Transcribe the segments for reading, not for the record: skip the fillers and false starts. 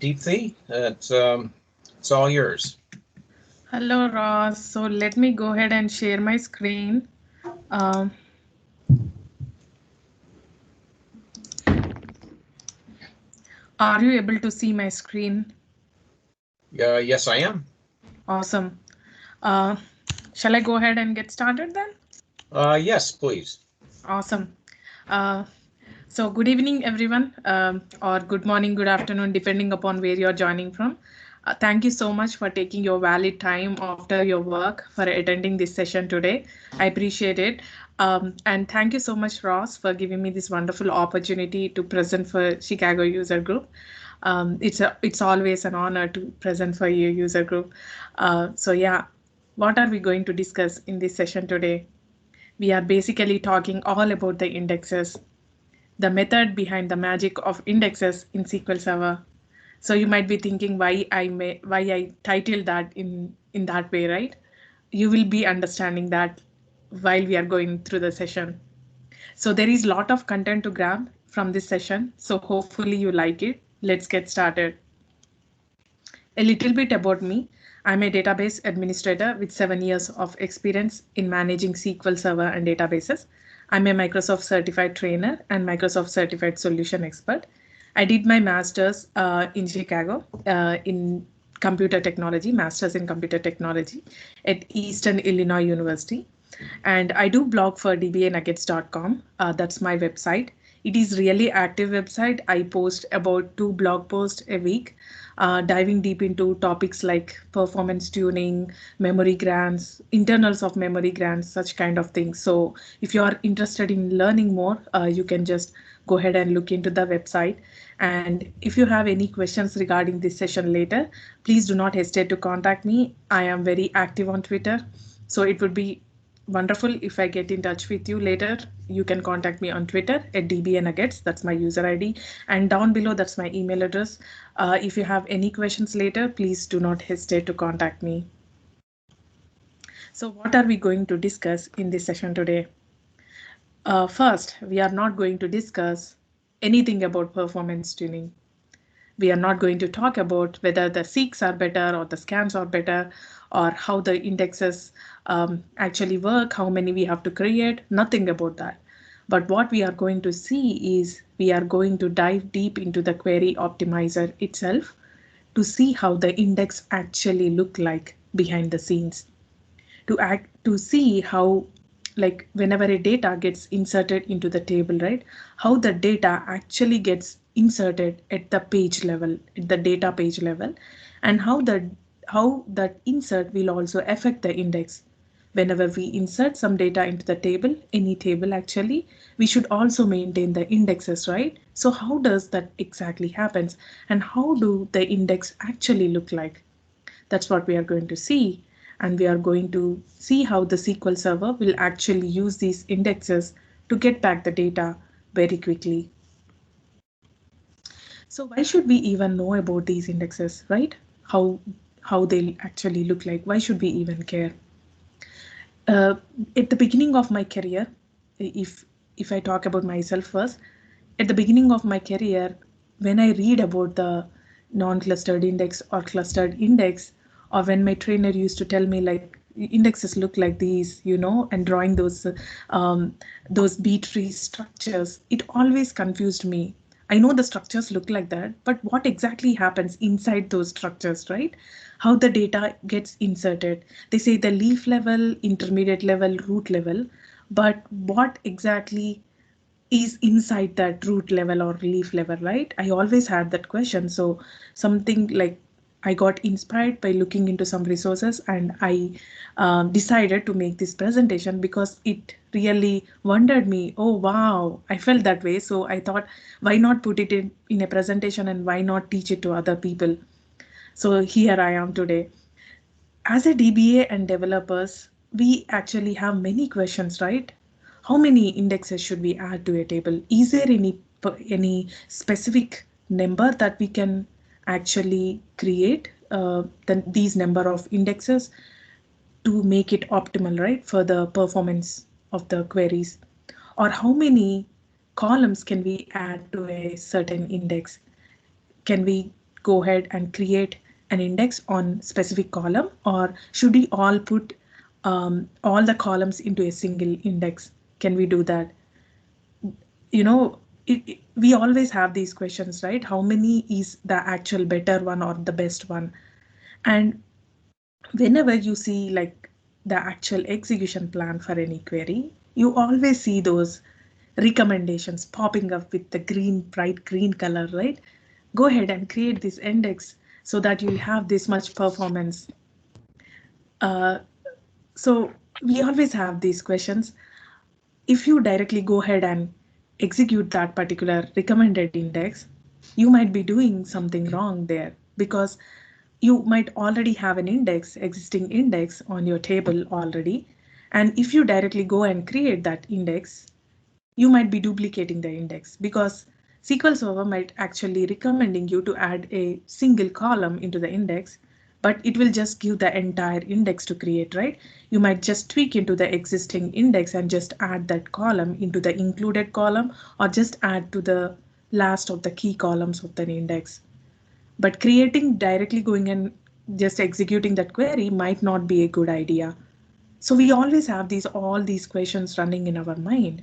Deepthi, it's all yours. Hello, Ross. So let me go ahead and share my screen. Um, are you able to see my screen? Yes, I am. Awesome. Uh, shall I go ahead and get started then? Yes, please. Awesome. Uh, so good evening, everyone, or good morning, good afternoon, depending upon where you're joining from. Thank you so much for taking your valid time after your work for attending this session today. I appreciate it. And thank you so much, Ross, for giving me this wonderful opportunity to present for Chicago User Group. It's always an honor to present for your user group. So yeah, what are we going to discuss in this session today? We are basically talking all about the indexes, the method behind the magic of indexes in SQL Server. So you might be thinking why I titled that in that way, right? You will be understanding that while we are going through the session. So there is a lot of content to grab from this session. So hopefully you like it. Let's get started. A little bit about me. I'm a database administrator with 7 years of experience in managing SQL Server and databases. I'm a Microsoft certified trainer and Microsoft certified solution expert. I did my master's in Chicago in computer technology, master's in computer technology at Eastern Illinois University. And I do blog for dbanuggets.com. That's my website. It is really active website. I post about 2 blog posts a week, diving deep into topics like performance tuning, memory grants, internals of memory grants, such kind of things. So if you are interested in learning more, you can just go ahead and look into the website. And if you have any questions regarding this session later, please do not hesitate to contact me. I am very active on Twitter. So it would be wonderful if I get in touch with you later. You can contact me on Twitter at dbnuggets. That's my user ID. And down below, that's my email address. If you have any questions later, please do not hesitate to contact me. So what are we going to discuss in this session today? First, we are not going to discuss anything about performance tuning. We are not going to talk about whether the seeks are better or the scans are better or how the indexes actually work, how many we have to create, nothing about that. But what we are going to see is we are going to dive deep into the query optimizer itself to see how the index actually look like behind the scenes, to see how, like, whenever a data gets inserted into the table, right, how the data actually gets inserted at the page level, at the data page level, and how that insert will also affect the index. Whenever we insert some data into the table, any table actually, we should also maintain the indexes, right? So how does that exactly happens, and how do the index actually look like? That's what we are going to see. And we are going to see how the SQL Server will actually use these indexes to get back the data very quickly. So why should we even know about these indexes, right? How they actually look like? Why should we even care? Uh, at the beginning of my career, if if I talk about myself first, at the beginning of my career, when I read about the non-clustered index or clustered index, or when my trainer used to tell me like indexes look like these, and drawing those B tree structures, it always confused me. I know the structures look like that, but what exactly happens inside those structures, right? How the data gets inserted. They say the leaf level, intermediate level, root level, but what exactly is inside that root level or leaf level, right? I always had that question. So something like I got inspired by looking into some resources, and I decided to make this presentation because it really wondered me. Oh wow, I felt that way. So I thought, why not put it in a presentation, and why not teach it to other people? So here I am today. As a DBA and developers, we actually have many questions, right? How many indexes should we add to a table? Is there any specific number that we can actually create these number of indexes to make it optimal, right, for the performance of the queries? Or how many columns can we add to a certain index? Can we go ahead and create an index on specific column, or should we all put all the columns into a single index? Can we do that? You know, we always have these questions, right? How many is the actual better one or the best one? And whenever you see like the actual execution plan for any query, you always see those recommendations popping up with the green, bright green color, right? Go ahead and create this index so that you'll have this much performance. So we always have these questions. If you directly go ahead and execute that particular recommended index, you might be doing something wrong there, because you might already have an index, existing index on your table already. And if you directly go and create that index, you might be duplicating the index, because SQL Server might actually recommending you to add a single column into the index, but it will just give the entire index to create, right? You might just tweak into the existing index and just add that column into the included column, or just add to the last of the key columns of the index. But creating directly going and just executing that query might not be a good idea. So we always have all these questions running in our mind.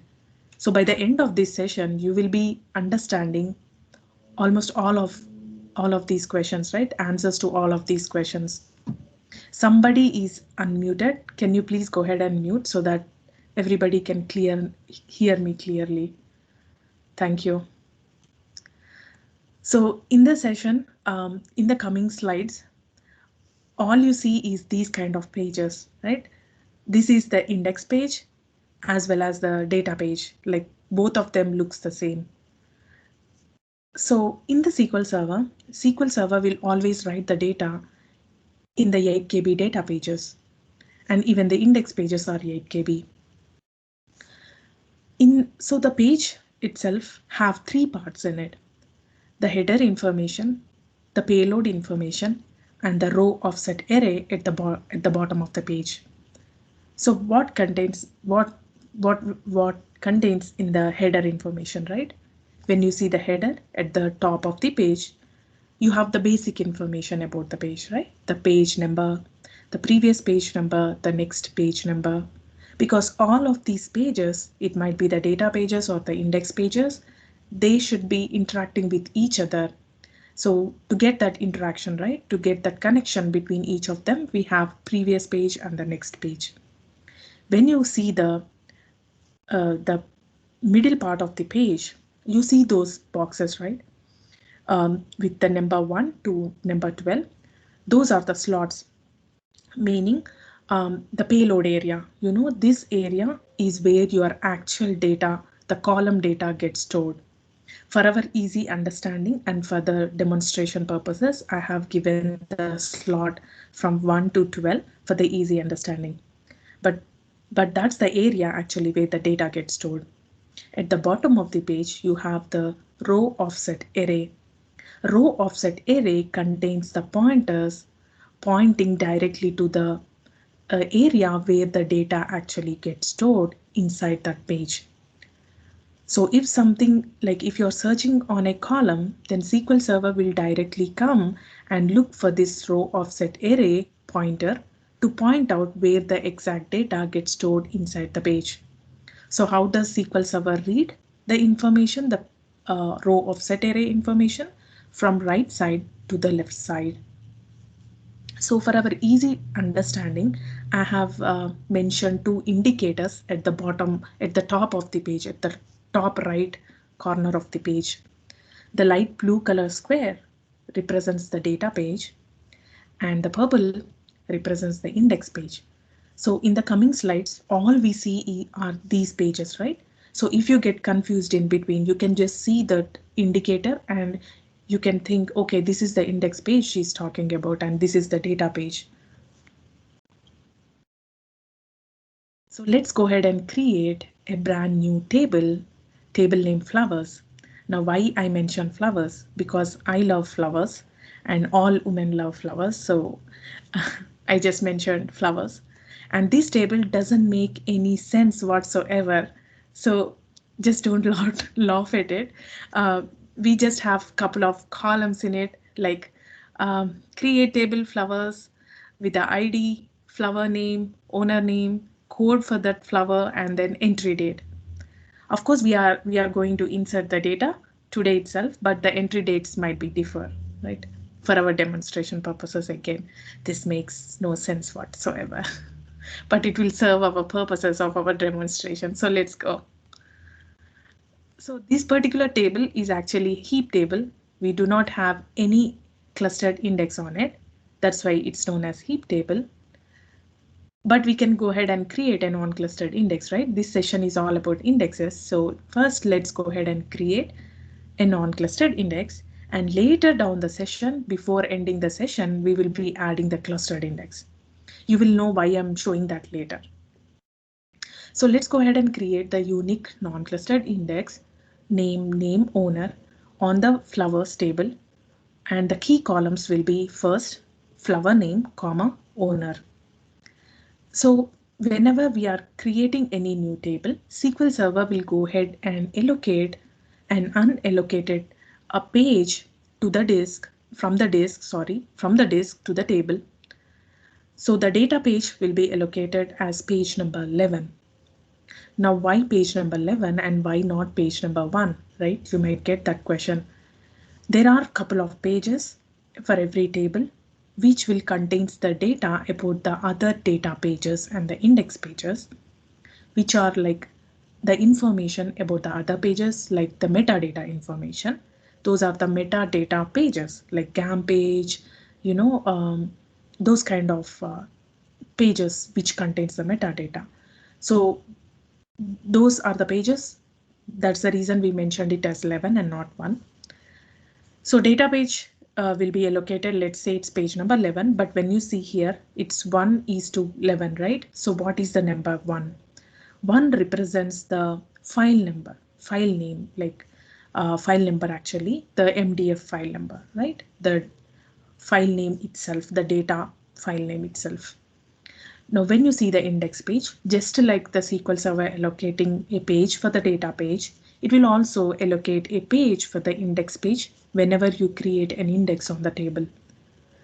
So by the end of this session, you will be understanding almost all of these questions, right? Answers to all of these questions. Somebody is unmuted. Can you please go ahead and mute so that everybody can hear me clearly? Thank you. So in the session, in the coming slides, all you see is these kind of pages, right? This is the index page as well as the data page, like both of them looks the same. So in the SQL Server will always write the data in the 8 KB data pages, and even the index pages are 8 KB. So the page itself have three parts in it: the header information, the payload information, and the row offset array at the bottom of the page. So what contains in the header information, right? When you see the header at the top of the page, you have the basic information about the page, right? The page number, the previous page number, the next page number. Because all of these pages, it might be the data pages or the index pages, they should be interacting with each other. So to get that interaction, right, to get that connection between each of them, we have previous page and the next page. When you see the middle part of the page, you see those boxes, right? With the number 1 to number 12, those are the slots, meaning the payload area. You know, this area is where your actual data, the column data, gets stored. For our easy understanding and for the demonstration purposes, I have given the slot from 1 to 12 for the easy understanding. But that's the area actually where the data gets stored. At the bottom of the page, you have the row offset array. Row offset array contains the pointers pointing directly to the area where the data actually gets stored inside that page. So if something like if you're searching on a column, then SQL Server will directly come and look for this row offset array pointer to point out where the exact data gets stored inside the page. So how does SQL Server read the information, the row offset array information, from right side to the left side? So for our easy understanding, I have mentioned two indicators at the bottom, at the top of the page, at the top right corner of the page. The light blue color square represents the data page, and the purple represents the index page. So in the coming slides, all we see are these pages, right? So if you get confused in between, you can just see that indicator and you can think, okay, this is the index page she's talking about, and this is the data page. So let's go ahead and create a brand new table named flowers. Now, why I mention flowers? Because I love flowers and all women love flowers. So I just mentioned flowers. And this table doesn't make any sense whatsoever. So just don't laugh at it. We just have a couple of columns in it, like create table flowers with the ID, flower name, owner name, code for that flower, and then entry date. Of course, we are going to insert the data today itself, but the entry dates might be differ, right? For our demonstration purposes, again, this makes no sense whatsoever, but it will serve our purposes of our demonstration. So let's go. So this particular table is actually heap table. We do not have any clustered index on it. That's why it's known as heap table. But we can go ahead and create a non-clustered index, right? This session is all about indexes. So first, let's go ahead and create a non-clustered index. And later down the session, before ending the session, we will be adding the clustered index. You will know why I'm showing that later. So let's go ahead and create the unique non-clustered index, name owner on the flowers table. And the key columns will be first flower name, comma, owner. So whenever we are creating any new table, SQL Server will go ahead and allocate an unallocated a page to the disk from the disk to the table. So the data page will be allocated as page number 11. Now why page number 11 and why not page number 1, right? You might get that question. There are a couple of pages for every table which will contains the data about the other data pages and the index pages, which are like the information about the other pages, like the metadata information. Those are the metadata pages like GAM page, those kind of pages which contains the metadata. So those are the pages. That's the reason we mentioned it as 11 and not 1. So data page will be allocated, let's say it's page number 11, but when you see here, it's 1:11, right? So what is the number 1? 1 represents the file number, file name, like file number actually, the MDF file number, right? The file name itself, the data file name itself. Now, when you see the index page, just like the SQL Server allocating a page for the data page, it will also allocate a page for the index page whenever you create an index on the table.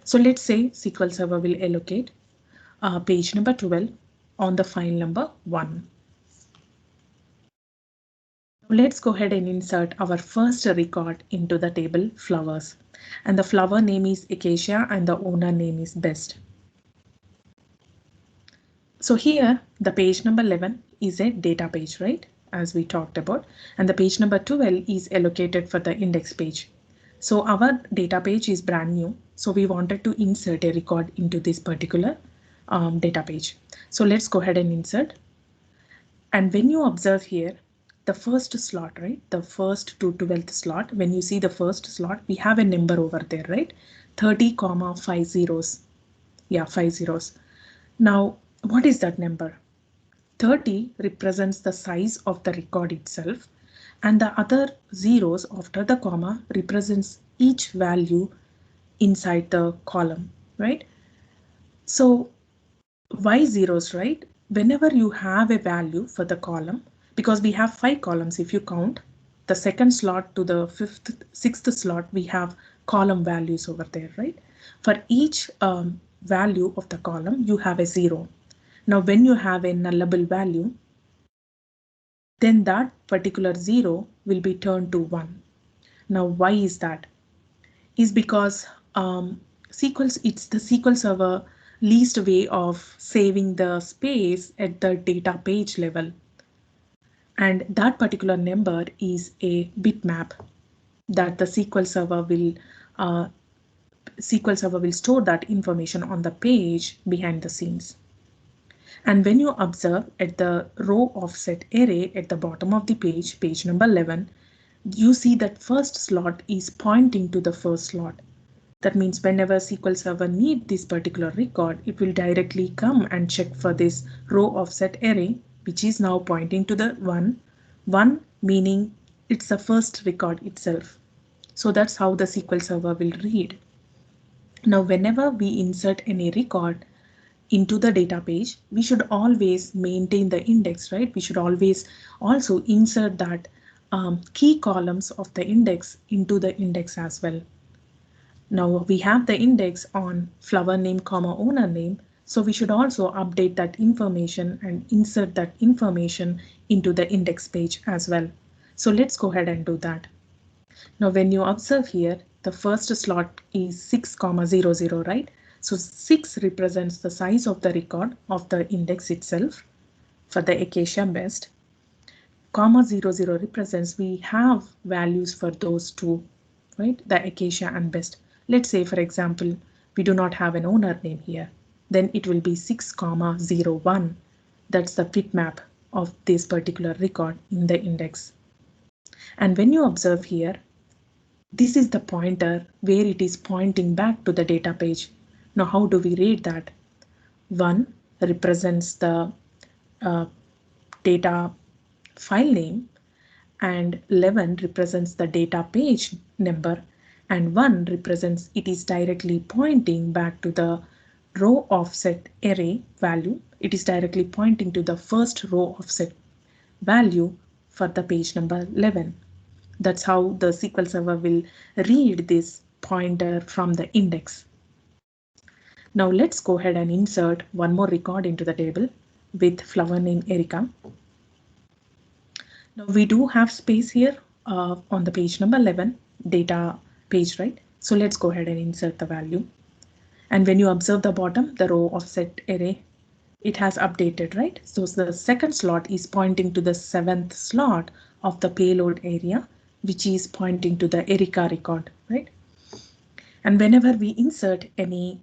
So let's say SQL Server will allocate page number 12 on the file number 1. Let's go ahead and insert our first record into the table flowers. And the flower name is Acacia and the owner name is Best. So here the page number 11 is a data page, right? As we talked about, and the page number 12 is allocated for the index page. So our data page is brand new. So we wanted to insert a record into this particular data page. So let's go ahead and insert. And when you observe here, the first slot, right? The first to 12th slot, when you see the first slot, we have a number over there, right? 30, 5 zeros. Yeah, 5 zeros. Now, what is that number? 30 represents the size of the record itself, and the other zeros after the comma represents each value inside the column, right? So why zeros, right? Whenever you have a value for the column, because we have 5 columns, if you count the second slot to the 6th slot, we have column values over there, right? For each value of the column, you have a 0. Now, when you have a nullable value, then that particular 0 will be turned to 1. Now, why is that? Is because it's the SQL Server least way of saving the space at the data page level. And that particular number is a bitmap that the SQL Server will store that information on the page behind the scenes. And when you observe at the row offset array at the bottom of the page, page number 11, you see that first slot is pointing to the first slot. That means whenever SQL Server needs this particular record, it will directly come and check for this row offset array, which is now pointing to the 1. 1 meaning it's the first record itself. So that's how the SQL Server will read. Now, whenever we insert any record into the data page, we should always maintain the index, right? We should always also insert that key columns of the index into the index as well. Now we have the index on flower name, comma owner name. So we should also update that information and insert that information into the index page as well. So let's go ahead and do that. Now when you observe here, the first slot is 6,00, right? So 6 represents the size of the record of the index itself for the Acacia best. Comma 00 represents we have values for those two, right? The Acacia and best. Let's say, for example, we do not have an owner name here. Then it will be 6,01. That's the fit map of this particular record in the index. And when you observe here, this is the pointer where it is pointing back to the data page. Now, how do we read that? 1 represents the data file name, and 11 represents the data page number, and 1 represents it is directly pointing back to the row offset array value. It is directly pointing to the first row offset value for the page number 11. That's how the SQL Server will read this pointer from the index. Now let's go ahead and insert one more record into the table with flower name Erica. Now we do have space here on the page number 11 data page, right? So let's go ahead and insert the value. And when you observe the bottom, the row offset array, it has updated, right? So the second slot is pointing to the 7th slot of the payload area, which is pointing to the Erica record, right? And whenever we insert any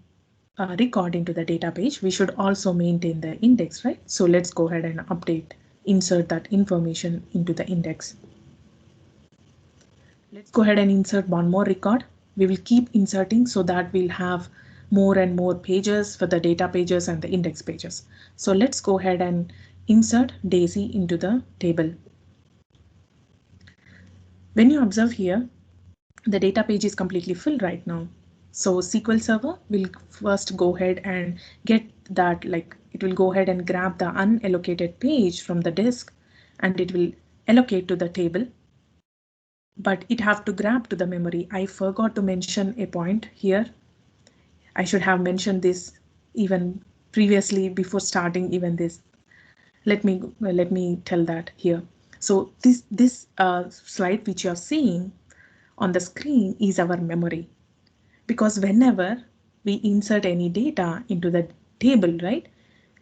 record into the data page, we should also maintain the index, right? So let's go ahead and insert that information into the index. Let's go ahead and insert one more record. We will keep inserting so that we'll have more and more pages for the data pages and the index pages. So let's go ahead and insert Daisy into the table. When you observe here, the data page is completely full right now. So SQL Server will first go ahead and get that, like it will go ahead and grab the unallocated page from the disk and it will allocate to the table. But it have to grab to the memory. I forgot to mention a point here. I should have mentioned this even previously before starting even this. Let me tell that here. So this slide which you are seeing on the screen is our memory, because whenever we insert any data into the table, right,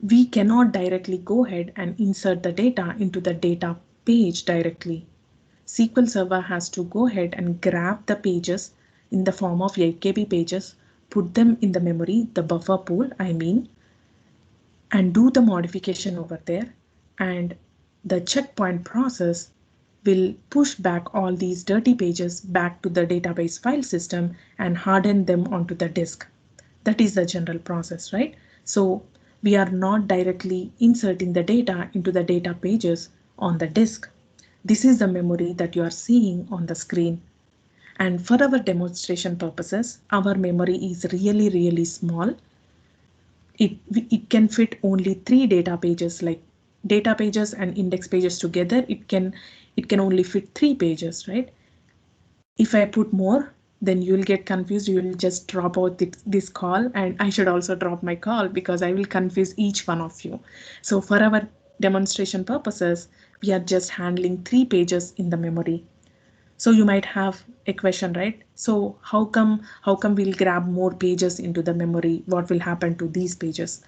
we cannot directly go ahead and insert the data into the data page directly. SQL Server has to go ahead and grab the pages in the form of AKB pages, put them in the memory, the buffer pool, and do the modification over there. And the checkpoint process will push back all these dirty pages back to the database file system and harden them onto the disk. That is the general process, right? So we are not directly inserting the data into the data pages on the disk. This is the memory that you are seeing on the screen. And for our demonstration purposes, our memory is really small. It can fit only 3 data pages, like data pages and index pages together. It can only fit 3 pages, right? If I put more, then you'll get confused. You will just drop out this call, and I should also drop my call because I will confuse each one of you. So for our demonstration purposes, we are just handling 3 pages in the memory. So you might have a question, right? So how come we'll grab more pages into the memory? What will happen to these pages?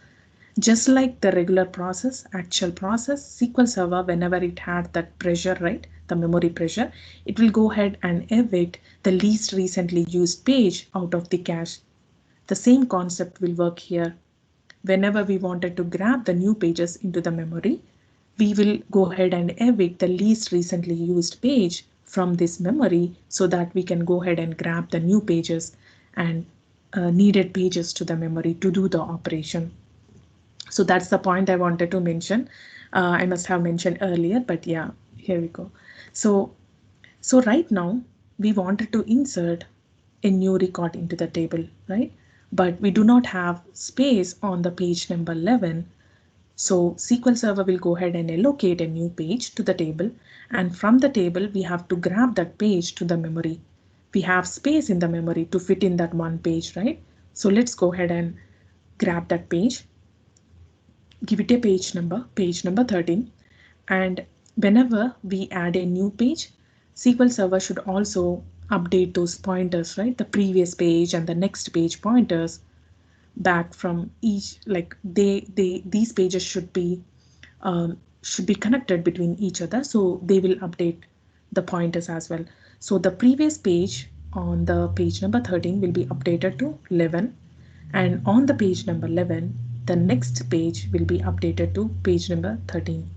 Just like the regular process, actual process, SQL Server, whenever it had that pressure, right, the memory pressure, it will go ahead and evict the least recently used page out of the cache. The same concept will work here. Whenever we wanted to grab the new pages into the memory, we will go ahead and evict the least recently used page from this memory so that we can go ahead and grab the new pages and needed pages to the memory to do the operation. So that's the point I wanted to mention. I must have mentioned earlier, but yeah, here we go. So right now we wanted to insert a new record into the table, right? But we do not have space on the page number 11. So SQL Server will go ahead and allocate a new page to the table, and from the table we have to grab that page to the memory. we have space in the memory to fit in that one page, right? So let's go ahead and grab that page, give it a page number 13. And whenever we add a new page, SQL Server should also update those pointers, right? The previous page and the next page pointers back from each, like these pages should be connected between each other, so they will update the pointers as well. So the previous page on the page number 13 will be updated to 11, and on the page number 11 the next page will be updated to page number 13.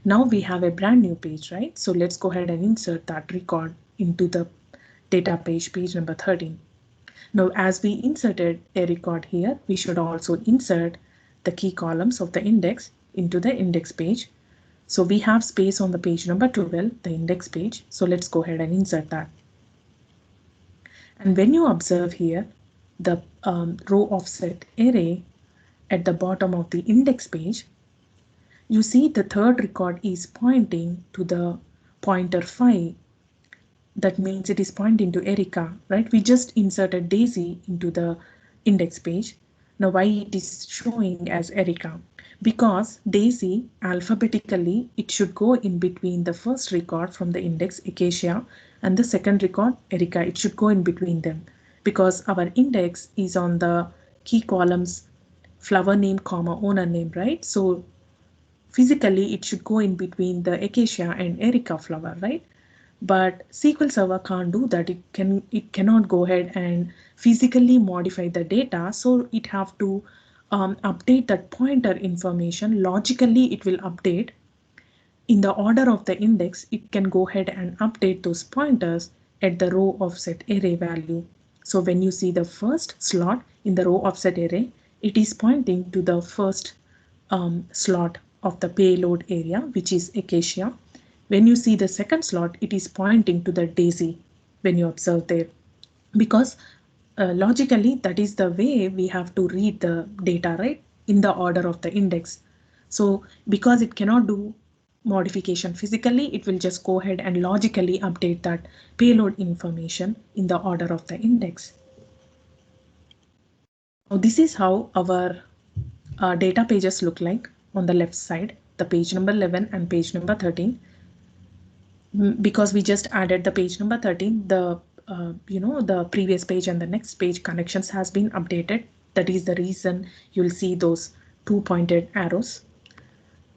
Now we have a brand new page, right? So let's go ahead and insert that record into the data page number 13. Now, as we inserted a record here, we should also insert the key columns of the index into the index page. So we have space on the page number 12, the index page. So let's go ahead and insert that. And when you observe here, the row offset array at the bottom of the index page, you see the third record is pointing to the pointer 5. That means it is pointing to Erica, right? We just inserted Daisy into the index page. Now why it is showing as Erica? Because Daisy alphabetically, it should go in between the first record from the index Acacia and the second record Erica. It should go in between them because our index is on the key columns flower name, comma, owner name, right? So physically it should go in between the Acacia and Erica flower, right? But SQL Server can't do that. It cannot go ahead and physically modify the data, so it have to update that pointer information. Logically it will update in the order of the index. It can go ahead and update those pointers at the row offset array value. So when you see the first slot in the row offset array, it is pointing to the first slot of the payload area, which is Acacia. When you see the second slot, it is pointing to the Daisy when you observe there, because logically that is the way we have to read the data, right, in the order of the index. So because it cannot do modification physically, it will just go ahead and logically update that payload information in the order of the index. Now this is how our data pages look like on the left side, the page number 11 and page number 13. Because we just added the page number 13, the the previous page and the next page connections has been updated. That is the reason you'll see those two pointed arrows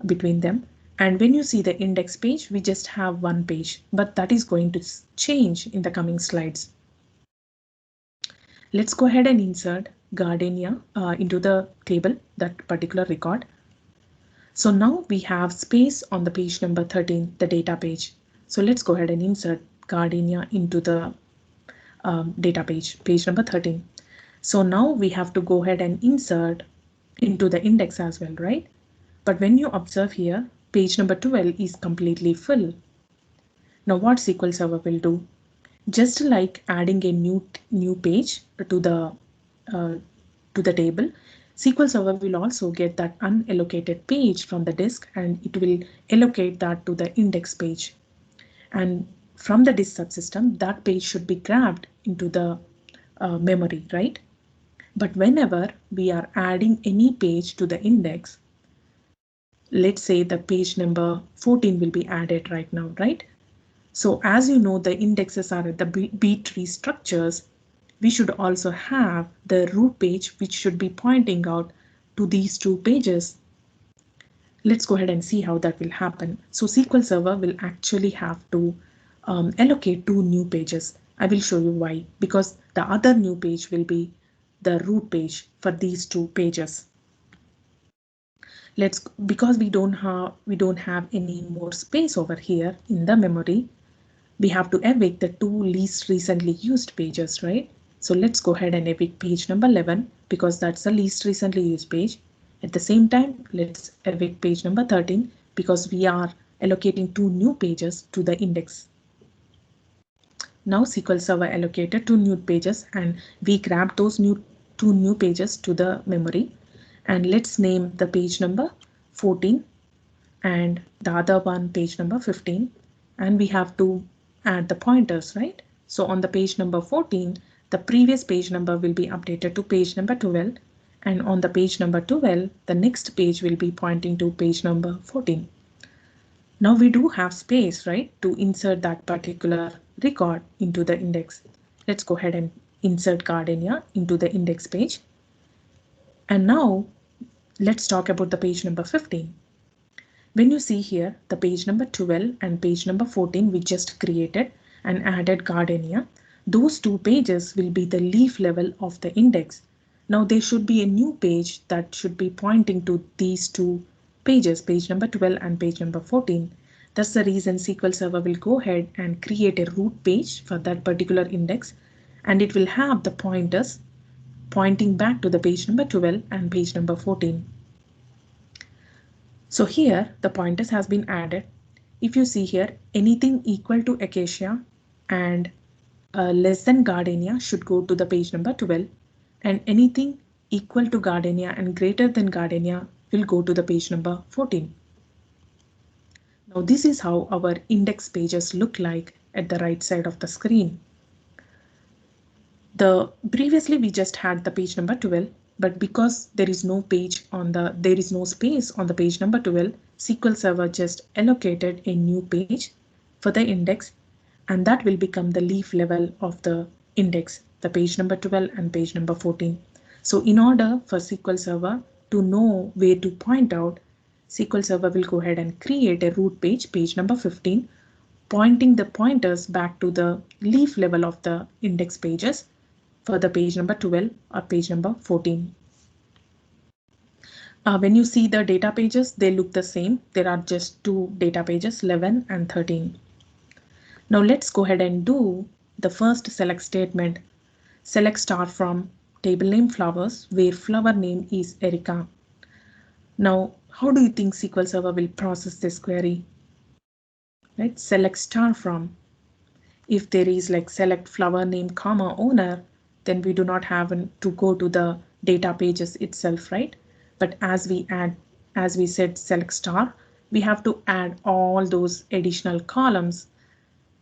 between them. And when you see the index page, we just have one page, but that is going to change in the coming slides. Let's go ahead and insert Gardenia into the table, that particular record. So now we have space on the page number 13, the data page. So let's go ahead and insert Gardenia into the data page number 13. So now we have to go ahead and insert into the index as well, right? But when you observe here, page number 12 is completely full. Now what SQL Server will do? Just like adding a new page to the table, SQL Server will also get that unallocated page from the disk and it will allocate that to the index page. And from the disk subsystem, that page should be grabbed into the memory, right? But whenever we are adding any page to the index, let's say the page number 14 will be added right now, right? So as you know, the indexes are at the B tree structures. We should also have the root page, which should be pointing out to these two pages. Let's go ahead and see how that will happen. So SQL Server will actually have to allocate two new pages. I will show you why, because the other new page will be the root page for these two pages. Because we don't have any more space over here in the memory, we have to evict the two least recently used pages, right? So let's go ahead and evict page number 11 because that's the least recently used page. At the same time, let's evict page number 13 because we are allocating two new pages to the index. Now SQL Server allocated two new pages and we grab those two new pages to the memory. And let's name the page number 14 and the other one page number 15. And we have to add the pointers, right? So on the page number 14, the previous page number will be updated to page number 12. And on the page number 12, the next page will be pointing to page number 14. Now we do have space, right, to insert that particular record into the index. Let's go ahead and insert Gardenia into the index page. And now let's talk about the page number 15. When you see here, the page number 12 and page number 14 we just created and added Gardenia. Those two pages will be the leaf level of the index. Now there should be a new page that should be pointing to these two pages, page number 12 and page number 14. That's the reason SQL Server will go ahead and create a root page for that particular index, and it will have the pointers pointing back to the page number 12 and page number 14. So here the pointers has been added. If you see here, anything equal to Acacia and less than Gardenia should go to the page number 12, and anything equal to Gardenia and greater than Gardenia will go to the page number 14. Now this is how our index pages look like at the right side of the screen. Previously we just had the page number 12, but because there is no space on the page number 12, SQL Server just allocated a new page for the index, and that will become the leaf level of the index, the page number 12 and page number 14. So in order for SQL Server to know where to point out, SQL Server will go ahead and create a root page, page number 15, pointing the pointers back to the leaf level of the index pages for the page number 12 or page number 14. When you see the data pages, they look the same. There are just two data pages, 11 and 13. Now let's go ahead and do the first select statement. Select star from table name flowers, where flower name is Erica. Now, how do you think SQL Server will process this query? Right, select star from. If there is like select flower name comma owner, then we do not have to go to the data pages itself, right? But as we said select star, we have to add all those additional columns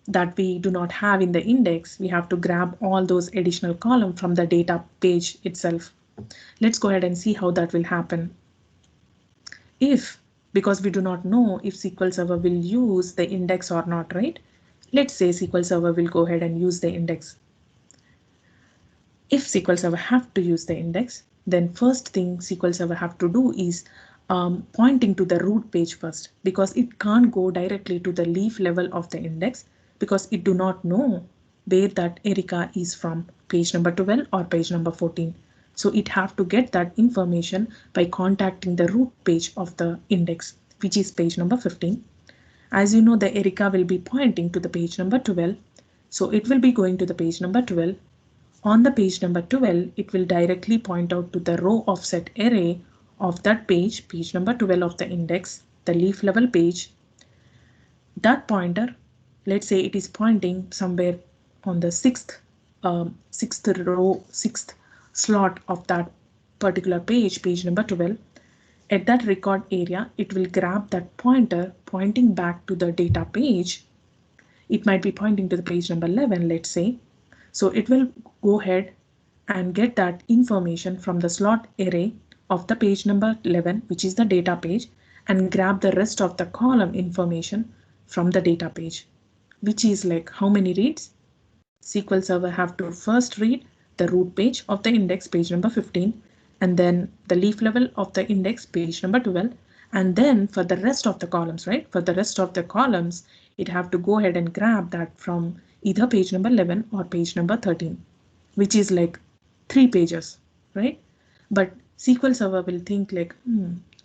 that we do not have in the index. We have to grab all those additional columns from the data page itself. Let's go ahead and see how that will happen. Because we do not know if SQL Server will use the index or not, right? Let's say SQL Server will go ahead and use the index. If SQL Server have to use the index, then first thing SQL Server have to do is pointing to the root page first, because it can't go directly to the leaf level of the index because it do not know where that Erica is from, page number 12 or page number 14. So it have to get that information by contacting the root page of the index, which is page number 15. As you know, the Erica will be pointing to the page number 12. So it will be going to the page number 12. On the page number 12, it will directly point out to the row offset array of that page, page number 12 of the index, the leaf level page. That pointer, let's say it is pointing somewhere on the sixth slot of that particular page, page number 12. At that record area, it will grab that pointer pointing back to the data page. It might be pointing to the page number 11, let's say. So it will go ahead and get that information from the slot array of the page number 11, which is the data page, and grab the rest of the column information from the data page, which is like how many reads? SQL Server have to first read the root page of the index, page number 15, and then the leaf level of the index, page number 12, and then for the rest of the columns, right? For the rest of the columns, it have to go ahead and grab that from either page number 11 or page number 13, which is like 3 pages, right? But SQL Server will think like,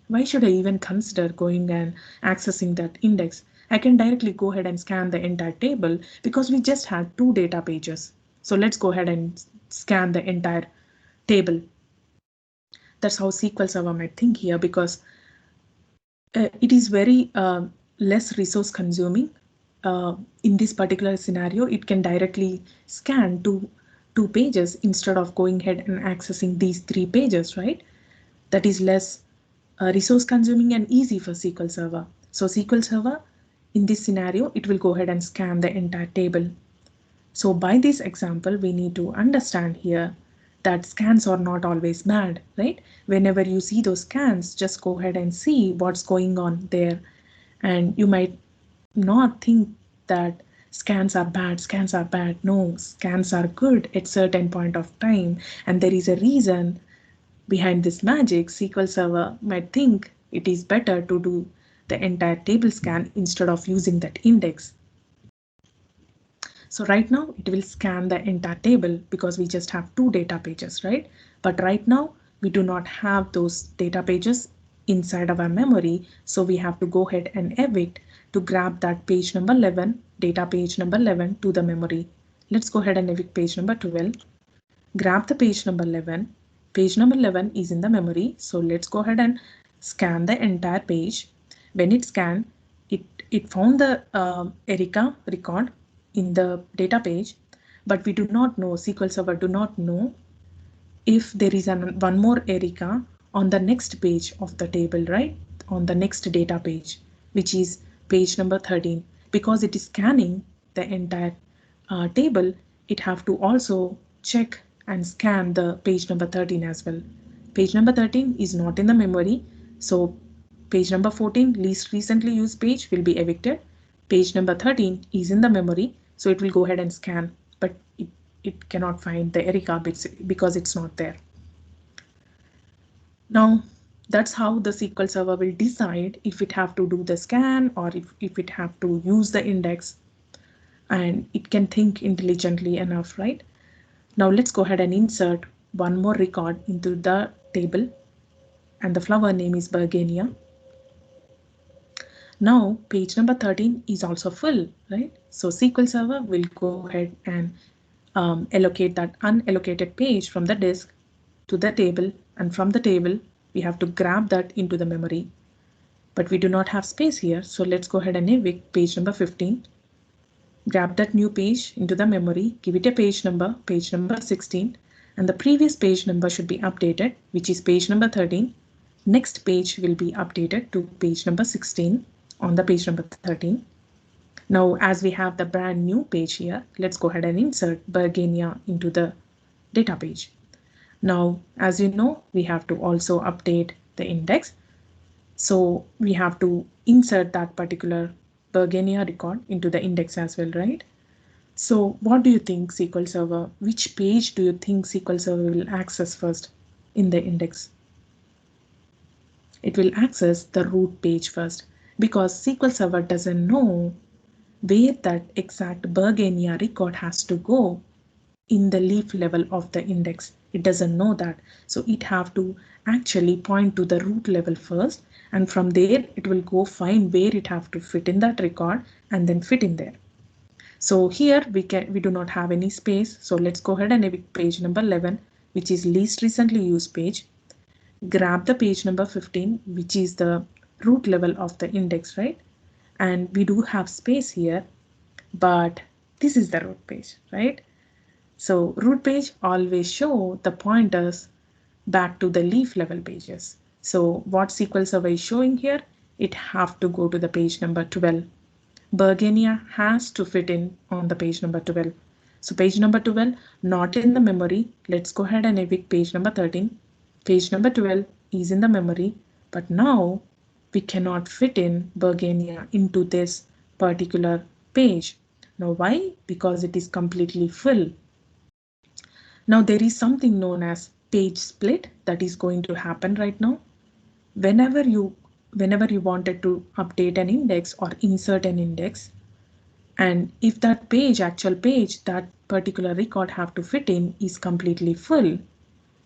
why should I even consider going and accessing that index? I can directly go ahead and scan the entire table because we just had 2 data pages. So let's go ahead and scan the entire table. That's how SQL Server might think here, because it is very less resource consuming. In this particular scenario, it can directly scan two pages instead of going ahead and accessing these 3 pages, right? That is less resource consuming and easy for SQL Server. So SQL Server, in this scenario, it will go ahead and scan the entire table. So by this example, we need to understand here that scans are not always bad, right? Whenever you see those scans, just go ahead and see what's going on there. And you might not think that scans are bad, scans are bad. No, scans are good at certain point of time. And there is a reason behind this magic. SQL Server might think it is better to do the entire table scan instead of using that index. So right now it will scan the entire table because we just have 2 data pages, right? But right now we do not have those data pages inside of our memory. So we have to go ahead and evict to grab that page number 11, data page number 11 to the memory. Let's go ahead and evict page number 12. Grab the page number 11. Page number 11 is in the memory. So let's go ahead and scan the entire page. When it scanned, it found the Erica record in the data page, but we do not know, SQL Server do not know if there is one more Erica on the next page of the table, right? On the next data page, which is page number 13. Because it is scanning the entire table, it have to also check and scan the page number 13 as well. Page number 13 is not in the memory, so page number 14, least recently used page, will be evicted. Page number 13 is in the memory, so it will go ahead and scan, but it cannot find the Erica bits because it's not there. Now, that's how the SQL Server will decide if it have to do the scan or if it have to use the index, and it can think intelligently enough, right? Now let's go ahead and insert one more record into the table, and the flower name is Bergenia. Now page number 13 is also full, right? So SQL Server will go ahead and allocate that unallocated page from the disk to the table, and from the table we have to grab that into the memory. But we do not have space here, so let's go ahead and evict page number 15. Grab that new page into the memory, give it a page number 16, and the previous page number should be updated, which is page number 13. Next page will be updated to page number 16 on the page number 13. Now, as we have the brand new page here, let's go ahead and insert Bergenia into the data page. Now, as you know, we have to also update the index. So we have to insert that particular Bergenia record into the index as well, right? So what do you think, SQL Server? Which page do you think SQL Server will access first in the index? It will access the root page first, because SQL Server doesn't know where that exact Bergenia record has to go in the leaf level of the index. It doesn't know that. So it have to actually point to the root level first, and from there it will go find where it have to fit in that record and then fit in there. So here we do not have any space. So let's go ahead and evict page number 11, which is least recently used page. Grab the page number 15, which is the root level of the index, right? And we do have space here, but this is the root page, right? So root page always show the pointers back to the leaf level pages. So what SQL Server is showing here, it have to go to the page number 12. Bergenia has to fit in on the page number 12. So page number 12 not in the memory. Let's go ahead and evict page number 13. Page number 12 is in the memory, but now we cannot fit in Bergenia into this particular page. Now why? Because it is completely full. Now there is something known as page split that is going to happen right now. Whenever you wanted to update an index or insert an index, and if that page, actual page, that particular record have to fit in is completely full,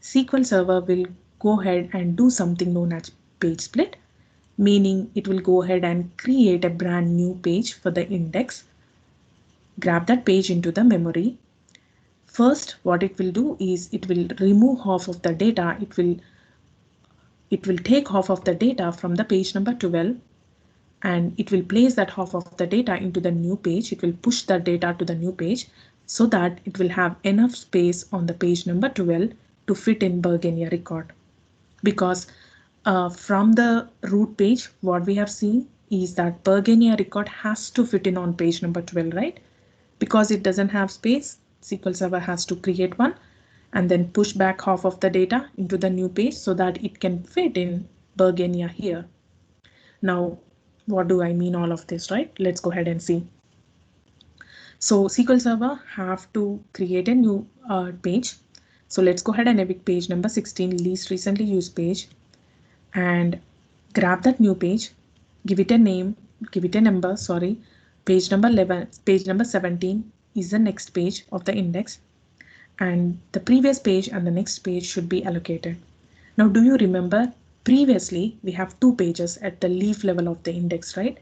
SQL Server will go ahead and do something known as page split, meaning it will go ahead and create a brand new page for the index, grab that page into the memory. First, what it will do is it will remove half of the data. It will take half of the data from the page number 12, and it will place that half of the data into the new page. It will push the data to the new page so that it will have enough space on the page number 12 to fit in Bergenia record. Because from the root page, what we have seen is that Bergenia record has to fit in on page number 12, right? Because it doesn't have space, SQL Server has to create one and then push back half of the data into the new page so that it can fit in Bergenia here. Now, what do I mean all of this, right? Let's go ahead and see. So SQL Server have to create a new page. So let's go ahead and evict page number 16, least recently used page, and grab that new page, give it a name, give it a number, sorry, page number 11, page number 17 is the next page of the index, and the previous page and the next page should be allocated. Now, do you remember previously we have two pages at the leaf level of the index, right?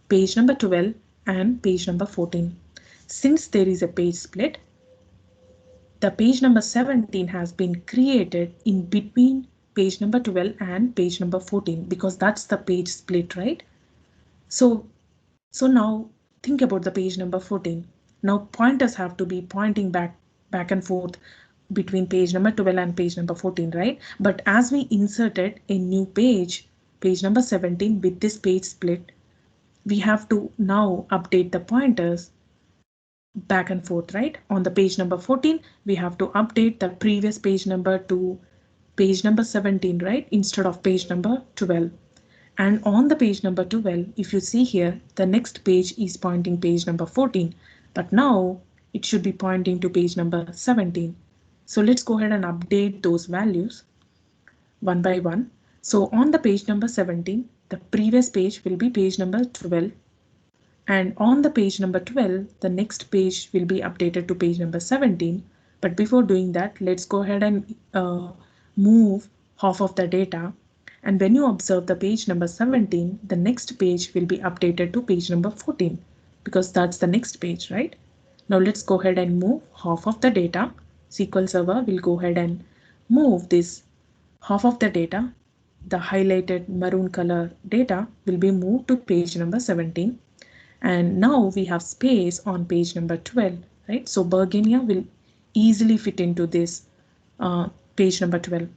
Page number 12 and page number 14. Since there is a page split, the page number 17 has been created in between page number 12 and page number 14 because that's the page split, right? So now think about the page number 14. Now pointers have to be pointing back and forth between page number 12 and page number 14, right? But as we inserted a new page, page number 17 with this page split, we have to now update the pointers back and forth, right? On the page number 14, we have to update the previous page number to page number 17, right? Instead of page number 12. And on the page number 12, if you see here, the next page is pointing page number 14, but now it should be pointing to page number 17. So let's go ahead and update those values one by one. So on the page number 17, the previous page will be page number 12. And on the page number 12, the next page will be updated to page number 17. But before doing that, let's go ahead and move half of the data. And when you observe the page number 17, the next page will be updated to page number 14 because that's the next page, right? Now let's go ahead and move half of the data. SQL Server will go ahead and move this half of the data. The highlighted maroon color data will be moved to page number 17. And now we have space on page number 12, right? So Bergenia will easily fit into this page number 12.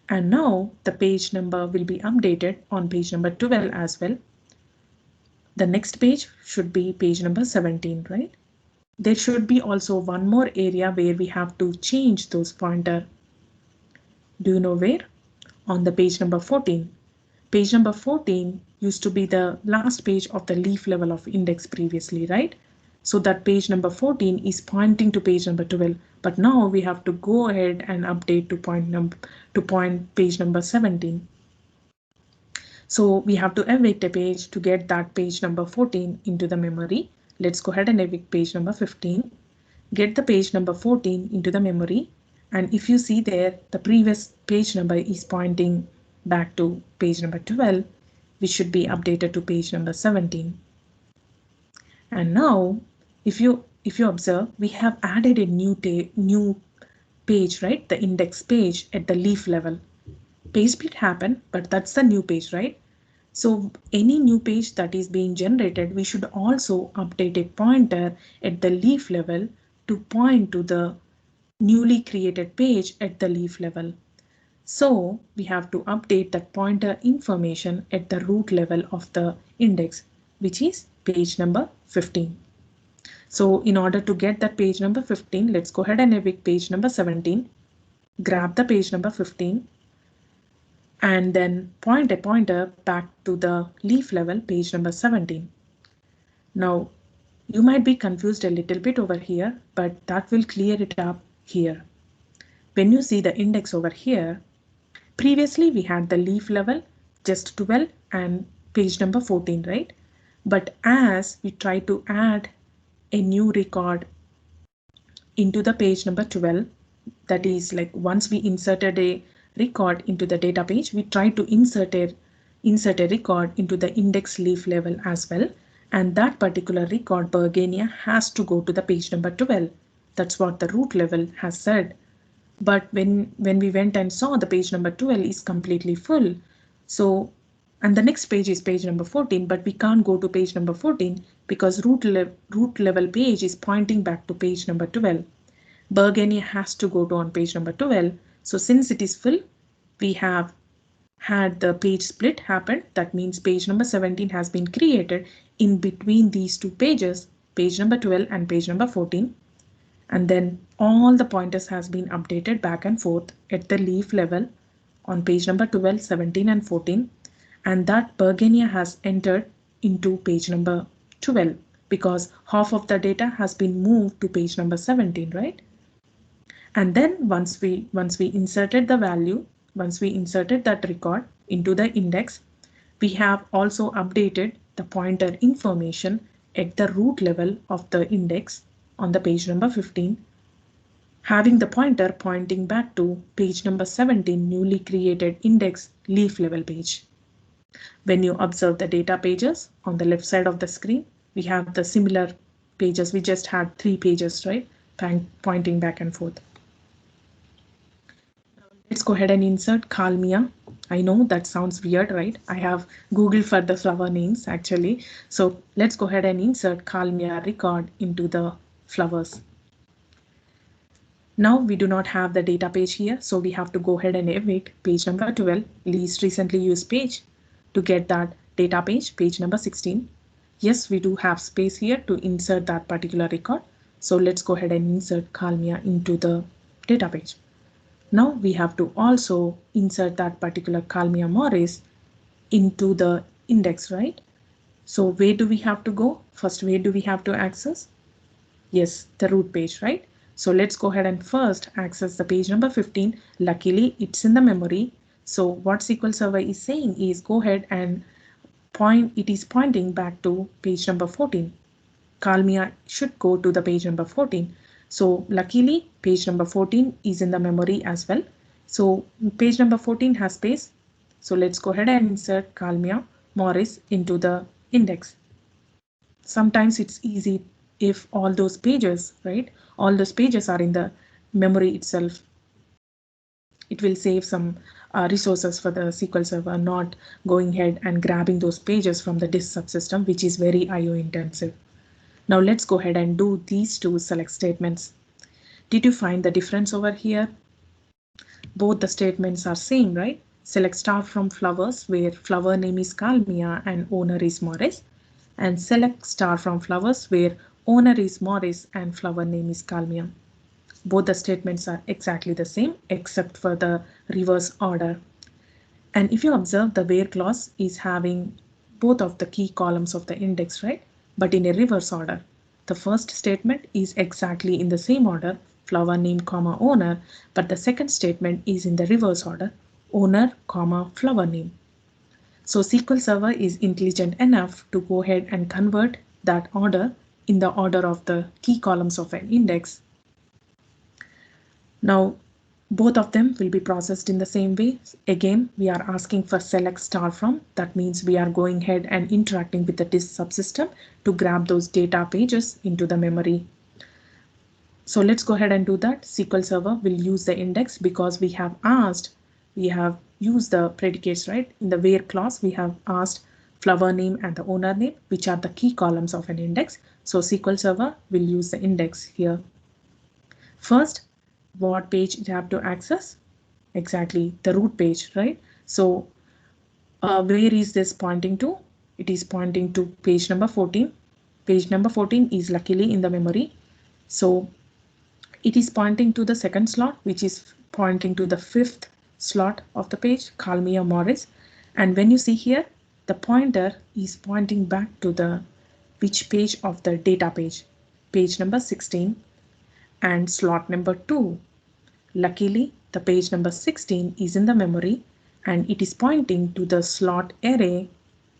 And now the page number will be updated on page number 12 as well. The next page should be page number 17, right? There should be also one more area where we have to change those pointer. Do you know where? On the page number 14. Page number 14 used to be the last page of the leaf level of index previously, right? So that page number 14 is pointing to page number 12, but now we have to go ahead and update to point page number 17. So we have to evict a page to get that page number 14 into the memory. Let's go ahead and evict page number 15. Get the page number 14 into the memory. And if you see there, the previous page number is pointing back to page number 12, which should be updated to page number 17. And now, if you observe, we have added a new page, right? The index page at the leaf level. Page split happened, but that's the new page, right? So any new page that is being generated, we should also update a pointer at the leaf level to point to the newly created page at the leaf level. So we have to update that pointer information at the root level of the index, which is page number 15. So in order to get that page number 15, let's go ahead and evict page number 17, grab the page number 15, and then point a pointer back to the leaf level, page number 17. Now, you might be confused a little bit over here, but that will clear it up here. When you see the index over here, previously we had the leaf level, just 12 and page number 14, right? But as we try to add a new record into the page number 12, that is like once we inserted a record into the data page, we try to insert a record into the index leaf level as well. And that particular record, Bergenia, has to go to the page number 12. That's what the root level has said. But when we went and saw the page number 12 is completely full. So, and the next page is page number 14, but we can't go to page number 14 because root level page is pointing back to page number 12. Bergenia has to go to on page number 12. So since it is full, we have had the page split happen. That means page number 17 has been created in between these two pages, page number 12 and page number 14. And then all the pointers has been updated back and forth at the leaf level on page number 12, 17 and 14. And that Bergenia has entered into page number 12 because half of the data has been moved to page number 17, right? And then once we inserted the value, once we inserted that record into the index, we have also updated the pointer information at the root level of the index on the page number 15, having the pointer pointing back to page number 17 newly created index leaf level page. When you observe the data pages on the left side of the screen, we have the similar pages. We just had 3 pages, right? Pointing back and forth. Let's go ahead and insert Kalmia. I know that sounds weird, right? I have Googled for the flower names actually. So let's go ahead and insert Kalmia record into the flowers. Now we do not have the data page here, so we have to go ahead and edit page number 12, least recently used page, to get that data page, page number 16. Yes, we do have space here to insert that particular record. So let's go ahead and insert Kalmia into the data page. Now we have to also insert that particular Kalmia Morris into the index, right? So where do we have to go? First, where do we have to access? Yes, the root page, right? So let's go ahead and first access the page number 15. Luckily, it's in the memory. So what SQL Server is saying is go ahead and it is pointing back to page number 14. Kalmia should go to the page number 14. So luckily page number 14 is in the memory as well. So page number 14 has space. So let's go ahead and insert Kalmia Morris into the index. Sometimes it's easy if all those pages, right? All those pages are in the memory itself. It will save some resources for the SQL Server, not going ahead and grabbing those pages from the disk subsystem, which is very IO intensive. Now let's go ahead and do these 2 select statements. Did you find the difference over here? Both the statements are same, right? Select star from flowers where flower name is Kalmia and owner is Morris, and select star from flowers where owner is Morris and flower name is Kalmia. Both the statements are exactly the same except for the reverse order. And if you observe, the where clause is having both of the key columns of the index, right? But in a reverse order. The first statement is exactly in the same order, flower name, comma, owner, but the second statement is in the reverse order, owner, comma, flower name. So SQL Server is intelligent enough to go ahead and convert that order in the order of the key columns of an index. Now, both of them will be processed in the same way. Again, we are asking for select star from. That means we are going ahead and interacting with the disk subsystem to grab those data pages into the memory. So let's go ahead and do that. SQL Server will use the index because we have used the predicates, right? In the where clause, we have asked flower name and the owner name, which are the key columns of an index. So SQL Server will use the index here. First, what page it have to access? Exactly the root page, right? So where is this pointing to? It is pointing to page number 14. Page number 14 is luckily in the memory. So it is pointing to the second slot, which is pointing to the 5th slot of the page, Kalmia Morris. And when you see here, the pointer is pointing back to the which page of the data page number 16 and slot number 2. Luckily, the page number 16 is in the memory and it is pointing to the slot array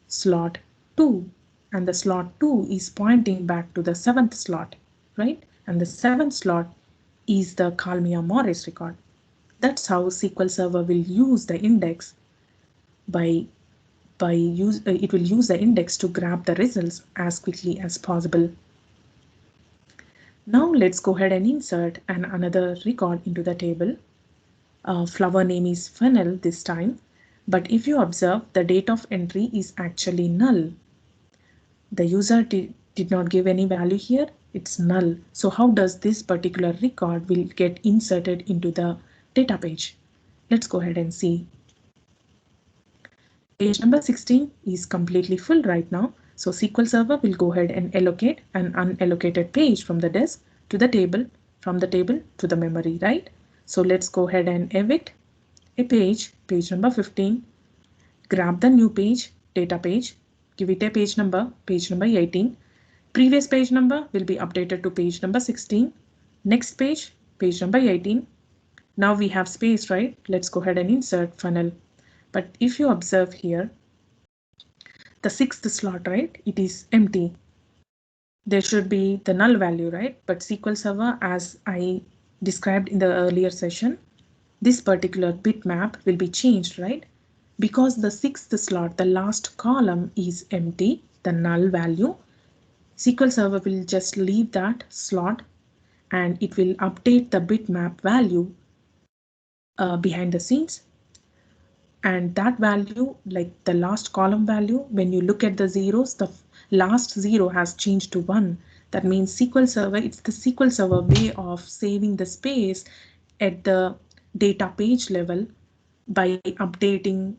slot 2, and the slot 2 is pointing back to the 7th slot, right? And the 7th slot is the Kalmia Morris record. That's how SQL Server will use the index it will use the index to grab the results as quickly as possible. Now let's go ahead and insert another record into the table. Flower name is Fennel this time, but if you observe, the date of entry is actually null. The user did not give any value here, it's null. So how does this particular record will get inserted into the data page? Let's go ahead and see. Page number 16 is completely full right now, So SQL Server will go ahead and allocate an unallocated page from the disk to the table, from the table to the memory, right? So let's go ahead and evict a page, page number 15, grab the new page, data page, give it a page number 18. Previous page number will be updated to page number 16. Next page number 18. Now we have space, right? Let's go ahead and insert funnel. But if you observe here, the sixth slot, right? It is empty. There should be the null value, right? But SQL Server, as I described in the earlier session, this particular bitmap will be changed, right? Because the sixth slot, the last column is empty, the null value, SQL Server will just leave that slot and it will update the bitmap value behind the scenes. And that value, like the last column value, when you look at the zeros, the last zero has changed to 1. That means SQL Server, it's the SQL Server way of saving the space at the data page level by updating,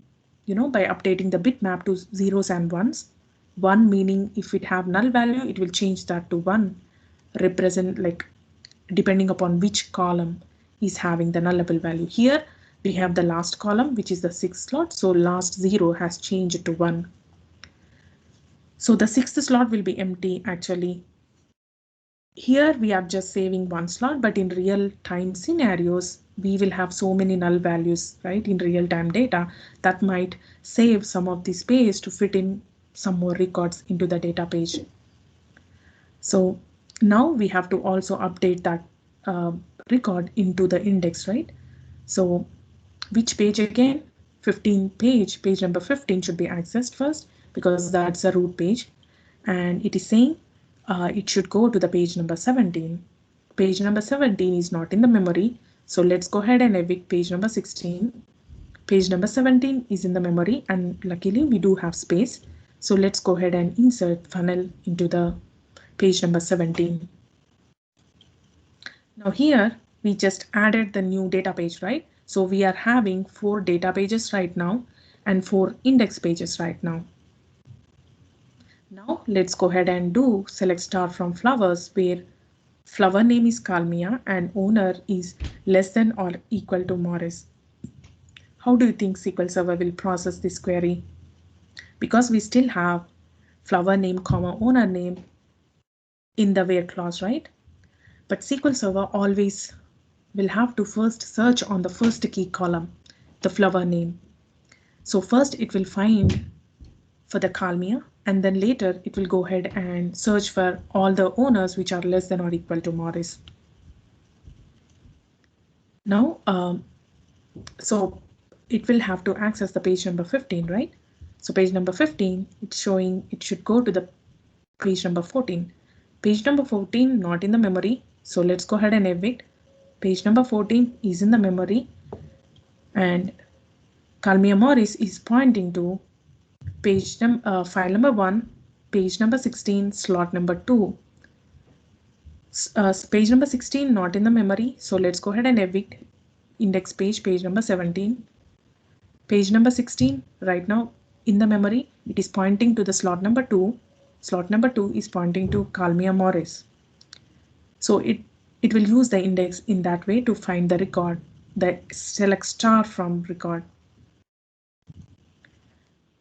by updating the bitmap to zeros and ones. 1 meaning if it have null value, it will change that to 1, represent like depending upon which column is having the nullable value. Here we have the last column, which is the sixth slot. So last 0 has changed to 1. So the sixth slot will be empty actually. Here we are just saving 1 slot, but in real time scenarios, we will have so many null values, right? In real time data that might save some of the space to fit in some more records into the data page. So now we have to also update that record into the index, right? So which page again? 15 page number 15 should be accessed first because that's the root page. And it is saying it should go to the page number 17. Page number 17 is not in the memory. So let's go ahead and evict page number 16. Page number 17 is in the memory and luckily we do have space. So let's go ahead and insert funnel into the page number 17. Now here we just added the new data page, right? So we are having 4 data pages right now and 4 index pages right now. Now let's go ahead and do select star from flowers where flower name is Kalmia and owner is less than or equal to Morris. How do you think SQL Server will process this query? Because we still have flower name comma owner name in the where clause, right? But SQL Server always will have to first search on the first key column, the flower name. So first it will find for the Kalmia and then later it will go ahead and search for all the owners which are less than or equal to Morris. Now, so it will have to access the page number 15, right? So page number 15, it's showing it should go to the page number 14. Page number 14 not in the memory. So let's go ahead and evict. Page number 14 is in the memory and Kalmia Morris is pointing to page file number 1, page number 16, slot number 2. Page number 16 not in the memory. So let's go ahead and evict index page number 17. Page number 16 right now in the memory, it is pointing to the slot number 2. Slot number 2 is pointing to Kalmia Morris. So it will use the index in that way to find the record, the select star from record.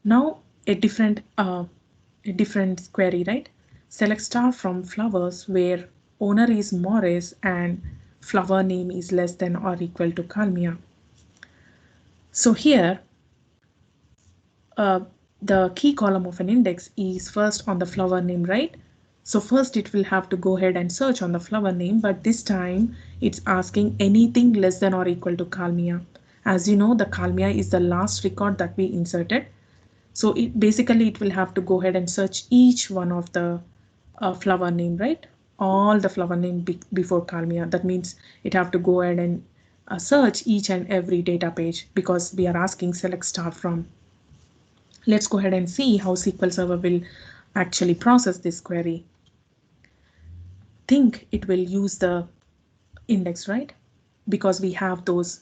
Now a different query, right? Select star from flowers where owner is Morris and flower name is less than or equal to Kalmia. So here the key column of an index is first on the flower name, right? So first it will have to go ahead and search on the flower name, but this time it's asking anything less than or equal to Kalmia. As you know, the Kalmia is the last record that we inserted. So it basically it will have to go ahead and search each one of the flower name, right? All the flower name before Kalmia. That means it have to go ahead and search each and every data page because we are asking select star from. Let's go ahead and see how SQL Server will actually process this query. Think it will use the index, right? Because we have those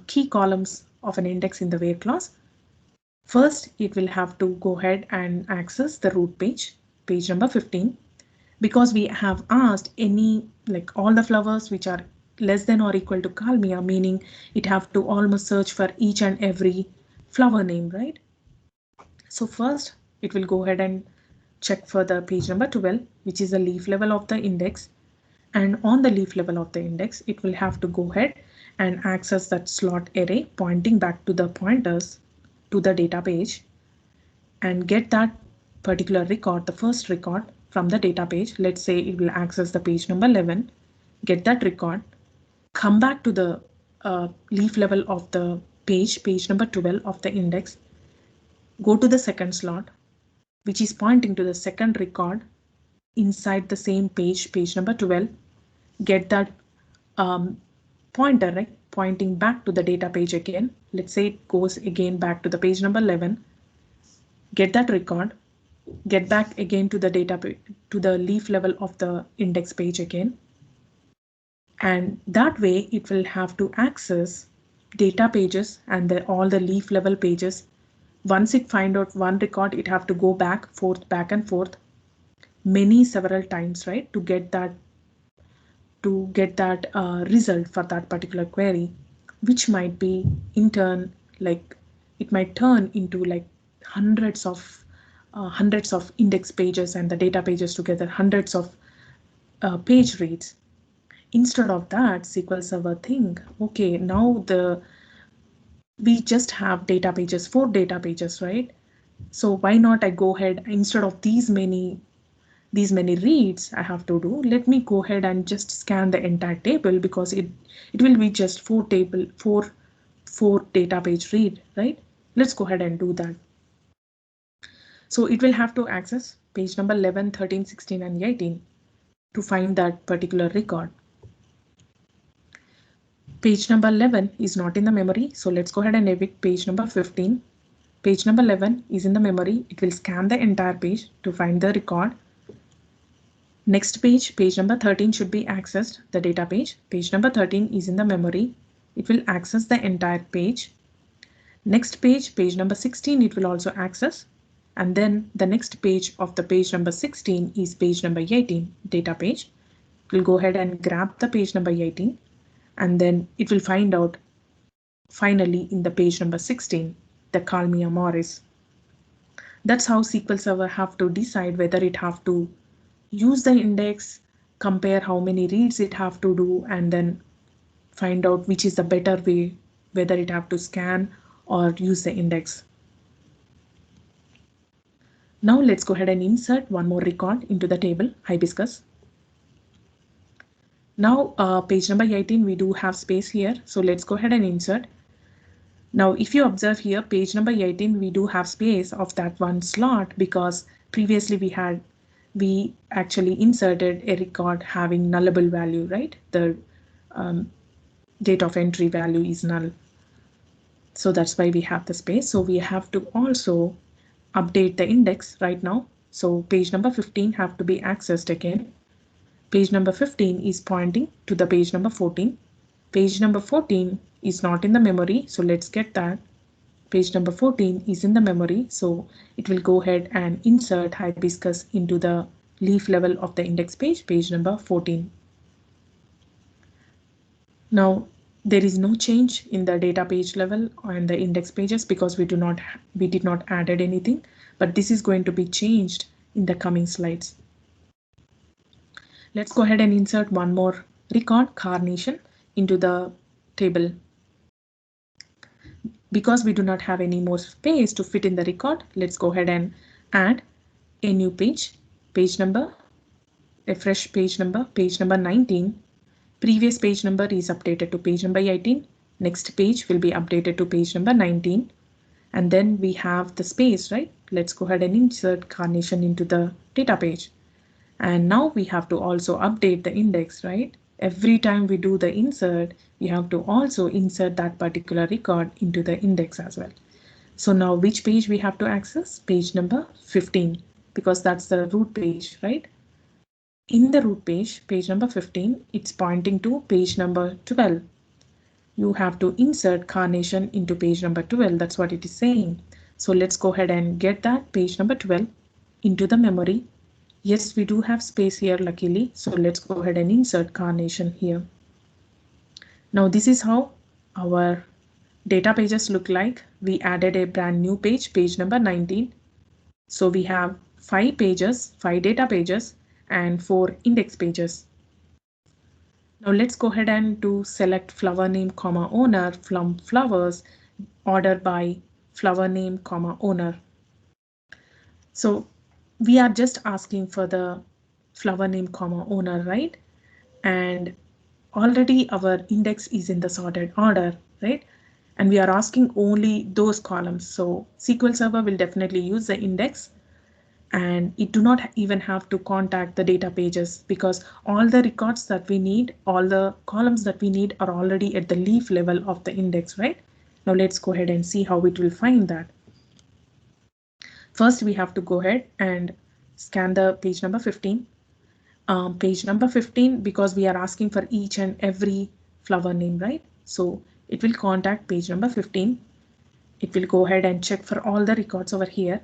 key columns of an index in the where clause. First, it will have to go ahead and access the root page, page number 15, because we have asked any, like all the flowers which are less than or equal to Kalmia, meaning it have to almost search for each and every flower name, right? So first it will go ahead and check for the page number 12, which is the leaf level of the index. And on the leaf level of the index, it will have to go ahead and access that slot array pointing back to the pointers to the data page and get that particular record, the first record from the data page. Let's say it will access the page number 11, get that record, come back to the leaf level of the page number 12 of the index, go to the second slot, which is pointing to the second record inside the same page number 12, get that pointer, right, pointing back to the data page again. Let's say it goes again back to the page number 11, get that record, get back again to the data to the leaf level of the index page again. And that way it will have to access data pages and all the leaf level pages. Once it find out one record, it have to go back and forth several times, right, to get that result for that particular query, which might be in turn, like it might turn into like hundreds of index pages and the data pages together, hundreds of page reads. Instead of that, SQL Server think, okay, now we just have data pages, 4 data pages, right? So why not I go ahead, instead of these many reads I have to do, let me go ahead and just scan the entire table, because it will be just 4 data page read, right? Let's go ahead and do that. So it will have to access page number 11, 13, 16 and 18 to find that particular record. Page number 11 is not in the memory, so let's go ahead and evict page number 15. Page number 11 is in the memory. It will scan the entire page to find the record. Next page, page number 13 should be accessed, the data page. Page number 13 is in the memory. It will access the entire page. Next page, page number 16, it will also access. And then the next page of the page number 16 is page number 18, data page. It will go ahead and grab the page number 18. And then it will find out finally in the page number 16, the Kalmia Morris. That's how SQL Server have to decide whether it have to use the index, compare how many reads it have to do, and then find out which is the better way, whether it have to scan or use the index. Now let's go ahead and insert one more record into the table, hibiscus. Now page number 18, we do have space here, so let's go ahead and insert. Now if you observe here, page number 18, we do have space of that one slot, because previously we actually inserted a record having nullable value, right? The date of entry value is null. So that's why we have the space. So we have to also update the index right now. So page number 15 have to be accessed again. Page number 15 is pointing to the page number 14. Page number 14 is not in the memory, so let's get that. Page number 14 is in the memory, so it will go ahead and insert hibiscus into the leaf level of the index page, page number 14. Now there is no change in the data page level and the index pages, because we did not added anything, but this is going to be changed in the coming slides. Let's go ahead and insert one more record, Carnation, into the table. Because we do not have any more space to fit in the record, let's go ahead and add a new page, a fresh page number 19. Previous page number is updated to page number 18. Next page will be updated to page number 19. And then we have the space, right? Let's go ahead and insert Carnation into the data page. And now we have to also update the index, right? Every time we do the insert, we have to also insert that particular record into the index as well. So now which page we have to access? Page number 15, because that's the root page, right? In the root page, page number 15, it's pointing to page number 12. You have to insert Carnation into page number 12. That's what it is saying. So let's go ahead and get that page number 12 into the memory. Yes, we do have space here luckily. So let's go ahead and insert Carnation here. Now this is how our data pages look like. We added a brand new page, page number 19. So we have 5 pages, 5 data pages and 4 index pages. Now let's go ahead and to select flower name, owner from flowers order by flower name, owner. So we are just asking for the flower name, owner, right? And already our index is in the sorted order, right? And we are asking only those columns. So SQL Server will definitely use the index, and it do not even have to contact the data pages because all the records that we need, all the columns that we need are already at the leaf level of the index, right? Now let's go ahead and see how it will find that. First, we have to go ahead and scan the page number 15. Page number 15, because we are asking for each and every flower name, right? So it will contact page number 15. It will go ahead and check for all the records over here.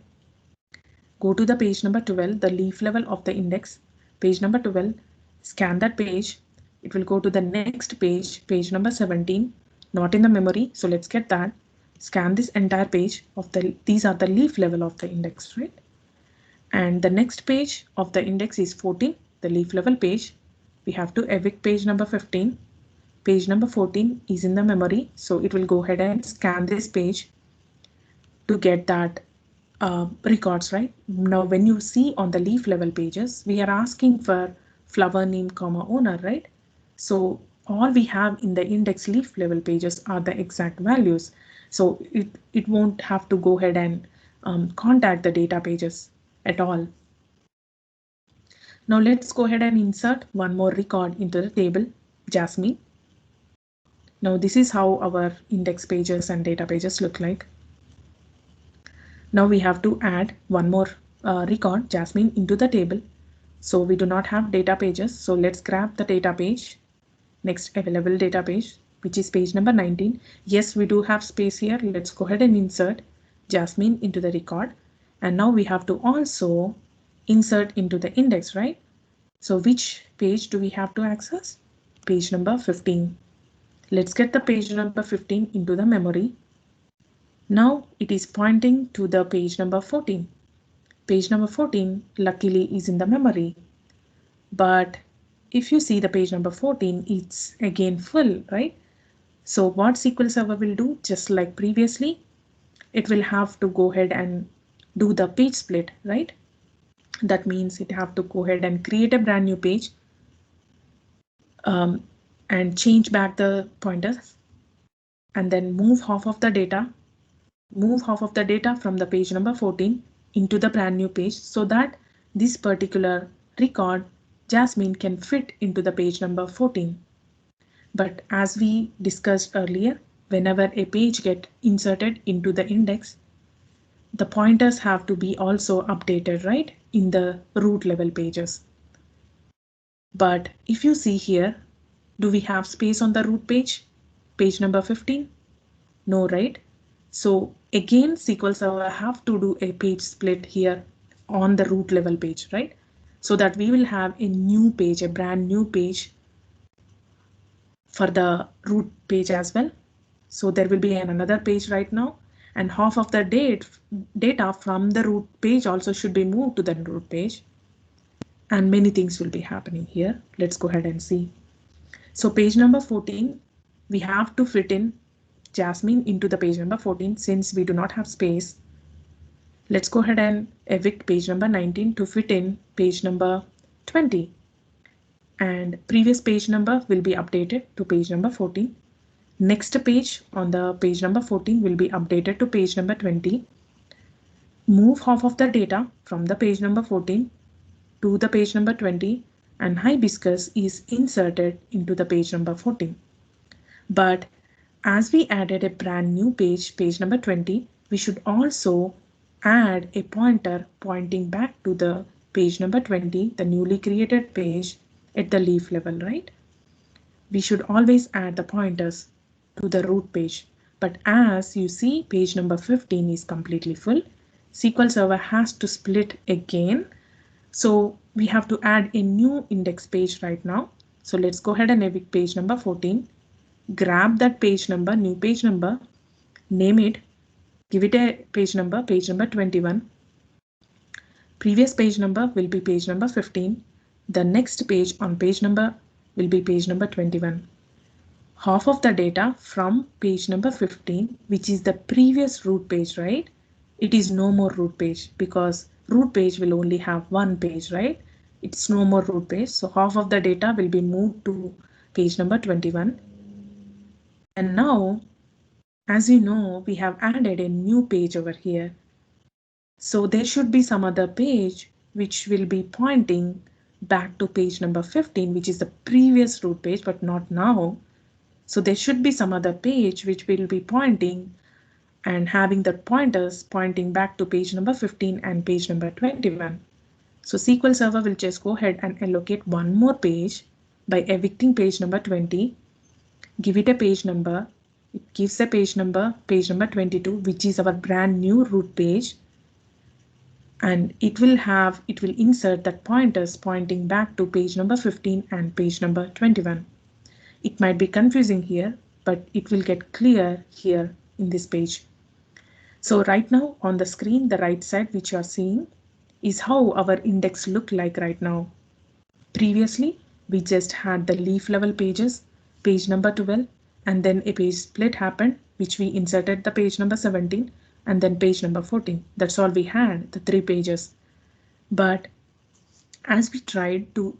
Go to the page number 12, the leaf level of the index, page number 12, scan that page. It will go to the next page, page number 17, not in the memory. So let's get that. Scan this entire page of these are the leaf level of the index, right? And the next page of the index is 14, the leaf level page. We have to evict page number 15. Page number 14 is in the memory. So it will go ahead and scan this page to get that records, right? Now, when you see on the leaf level pages, we are asking for flower name, owner, right? So all we have in the index leaf level pages are the exact values. So it won't have to go ahead and contact the data pages at all. Now let's go ahead and insert one more record into the table, Jasmine. Now this is how our index pages and data pages look like. Now we have to add one more record, Jasmine, into the table. So we do not have data pages. So let's grab the data page, next available data page, which is page number 19. Yes, we do have space here. Let's go ahead and insert Jasmine into the record. And now we have to also insert into the index, right? So which page do we have to access? Page number 15. Let's get the page number 15 into the memory. Now it is pointing to the page number 14. Page number 14 luckily is in the memory. But if you see the page number 14, it's again full, right? So what SQL Server will do, just like previously, it will have to go ahead and do the page split, right? That means it have to go ahead and create a brand new page and change back the pointers and then move half of the data from the page number 14 into the brand new page so that this particular record, Jasmine, can fit into the page number 14. But as we discussed earlier, whenever a page gets inserted into the index, the pointers have to be also updated, right, in the root level pages. But if you see here, do we have space on the root page, page number 15? No, right? So again, SQL Server have to do a page split here on the root level page, right? So that we will have a new page, a brand new page for the root page as well. So there will be another page right now, and half of the data from the root page also should be moved to the root page. And many things will be happening here. Let's go ahead and see. So page number 14, we have to fit in Jasmine into the page number 14 since we do not have space. Let's go ahead and evict page number 19 to fit in page number 20. And previous page number will be updated to page number 14. Next page on the page number 14 will be updated to page number 20. Move half of the data from the page number 14 to the page number 20, and hibiscus is inserted into the page number 14. But as we added a brand new page, page number 20, we should also add a pointer pointing back to the page number 20, the newly created page at the leaf level, right? We should always add the pointers to the root page. But as you see, page number 15 is completely full. SQL Server has to split again. So we have to add a new index page right now. So let's go ahead and evict page number 14. Grab that page number, new page number, name it, give it a page number 21. Previous page number will be page number 15. The next page on page number will be page number 21. Half of the data from page number 15, which is the previous root page, right? It is no more root page because root page will only have one page, right? It's no more root page. So half of the data will be moved to page number 21. And now, as you know, we have added a new page over here. So there should be some other page which will be pointing back to page number 15, which is the previous root page, but not now. So there should be some other page which will be pointing and having the pointers pointing back to page number 15 and page number 21. So SQL Server will just go ahead and allocate one more page by evicting page number 20, give it a page number. It gives a page number 22, which is our brand new root page. And it will insert that pointers pointing back to page number 15 and page number 21. It might be confusing here, but it will get clear here in this page. So right now on the screen, the right side, which you are seeing, is how our index look like right now. Previously, we just had the leaf level pages, page number 12, and then a page split happened, which we inserted the page number 17 and then page number 14. That's all we had, the 3 pages. But as we tried to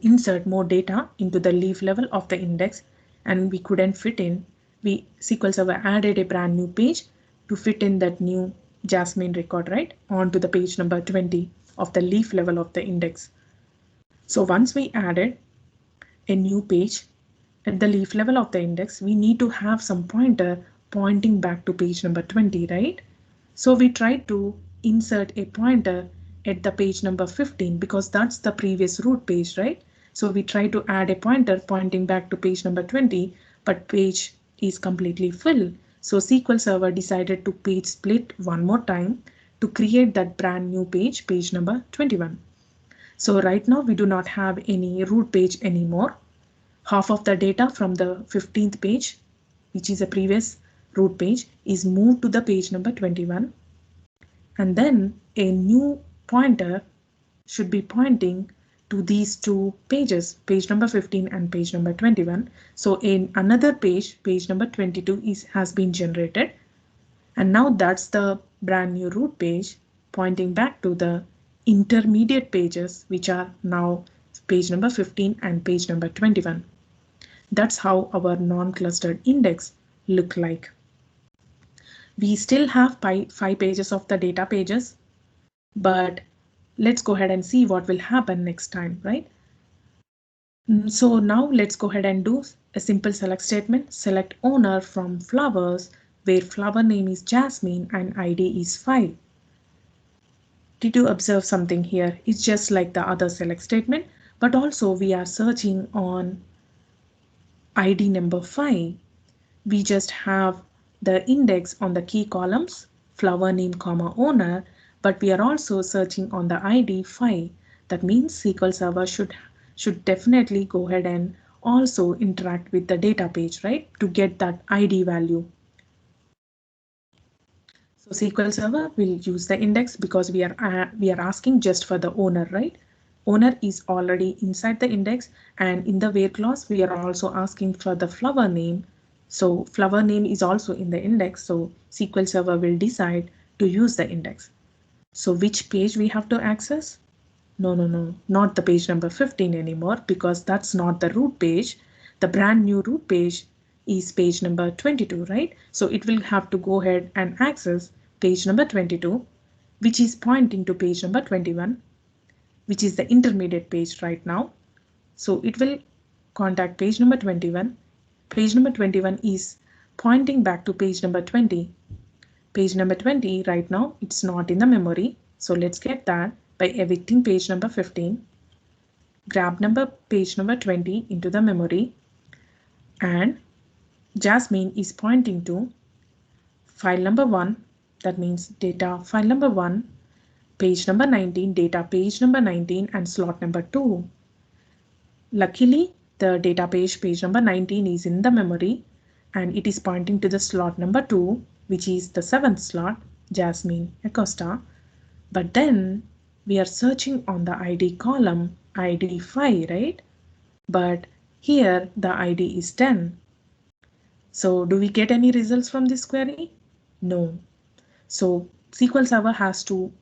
insert more data into the leaf level of the index and we couldn't fit in, SQL Server added a brand new page to fit in that new Jasmine record, right, onto the page number 20 of the leaf level of the index. So once we added a new page at the leaf level of the index, we need to have some pointer pointing back to page number 20, right? So we tried to insert a pointer at the page number 15 because that's the previous root page, right? So we try to add a pointer pointing back to page number 20, but page is completely full. So SQL Server decided to page split one more time to create that brand new page, page number 21. So right now we do not have any root page anymore. Half of the data from the 15th page, which is a previous root page, is moved to the page number 21. And then a new pointer should be pointing to these two pages, page number 15 and page number 21. So in another page, page number 22 has been generated. And now that's the brand new root page pointing back to the intermediate pages, which are now page number 15 and page number 21. That's how our non-clustered index look like. We still have 5 pages of the data pages, but let's go ahead and see what will happen next time, right? So now let's go ahead and do a simple select statement. Select owner from flowers where flower name is Jasmine and ID is 5. Did you observe something here? It's just like the other select statement, but also we are searching on ID number 5. We just have the index on the key columns, flower name, comma owner, but we are also searching on the ID 5. That means SQL Server should definitely go ahead and also interact with the data page, right, to get that ID value. So SQL Server will use the index because we are asking just for the owner, right? Owner is already inside the index, and in the where clause we are also asking for the flower name. So flower name is also in the index, so SQL Server will decide to use the index. So which page we have to access? No, not the page number 15 anymore, because that's not the root page. The brand new root page is page number 22, right? So it will have to go ahead and access page number 22, which is pointing to page number 21, which is the intermediate page right now. So it will contact page number 21. Page number 21 is pointing back to page number 20. Page number 20 right now, it's not in the memory. So let's get that by evicting page number 15. Grab page number 20 into the memory and Jasmine is pointing to file number 1, that means data file number 1, page number 19, data page number 19, and slot number 2. Luckily, the data page number 19 is in the memory and it is pointing to the slot number 2, which is the 7th slot, Jasmine Acosta. But then we are searching on the ID column, ID 5, right? But here the ID is 10. So do we get any results from this query? No. So SQL Server has to,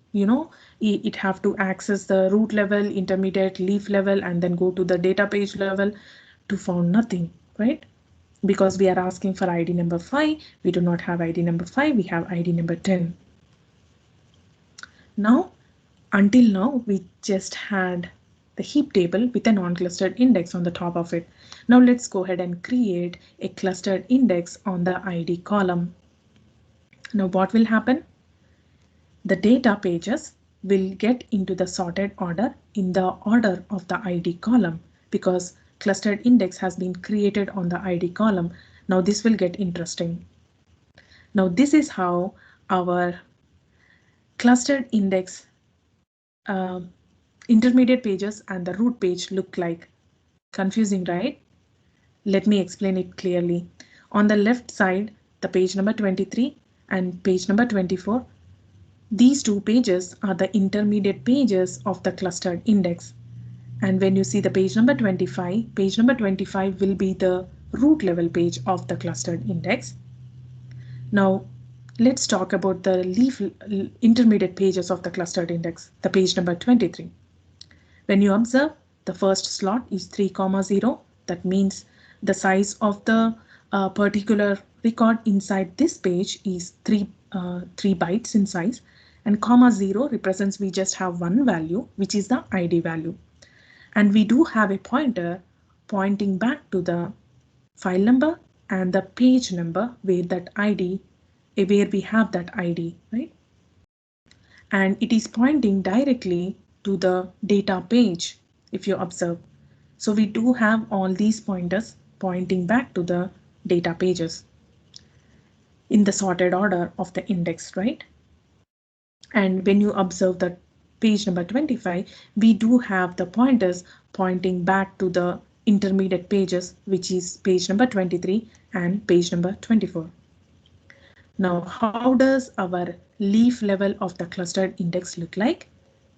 it have to access the root level, intermediate, leaf level, and then go to the data page level to found nothing, right? Because we are asking for ID number 5, we do not have ID number 5, we have ID number 10. Now, until now, we just had the heap table with a non-clustered index on the top of it. Now let's go ahead and create a clustered index on the ID column. Now what will happen? The data pages will get into the sorted order in the order of the ID column because clustered index has been created on the ID column. Now this will get interesting. Now this is how our clustered index intermediate pages and the root page look like. Confusing, right? Let me explain it clearly. On the left side, the page number 23 and page number 24, these two pages are the intermediate pages of the clustered index. And when you see the page number 25 will be the root level page of the clustered index. Now, let's talk about the leaf intermediate pages of the clustered index, the page number 23. When you observe, the first slot is 3, 0. That means the size of the particular record inside this page is 3 bytes in size, and 0 represents we just have one value, which is the ID value. And we do have a pointer pointing back to the file number and the page number where that ID, where we have that ID, right? And it is pointing directly to the data page, if you observe. So we do have all these pointers pointing back to the data pages in the sorted order of the index, right? And when you observe the page number 25, we do have the pointers pointing back to the intermediate pages, which is page number 23 and page number 24. Now, how does our leaf level of the clustered index look like?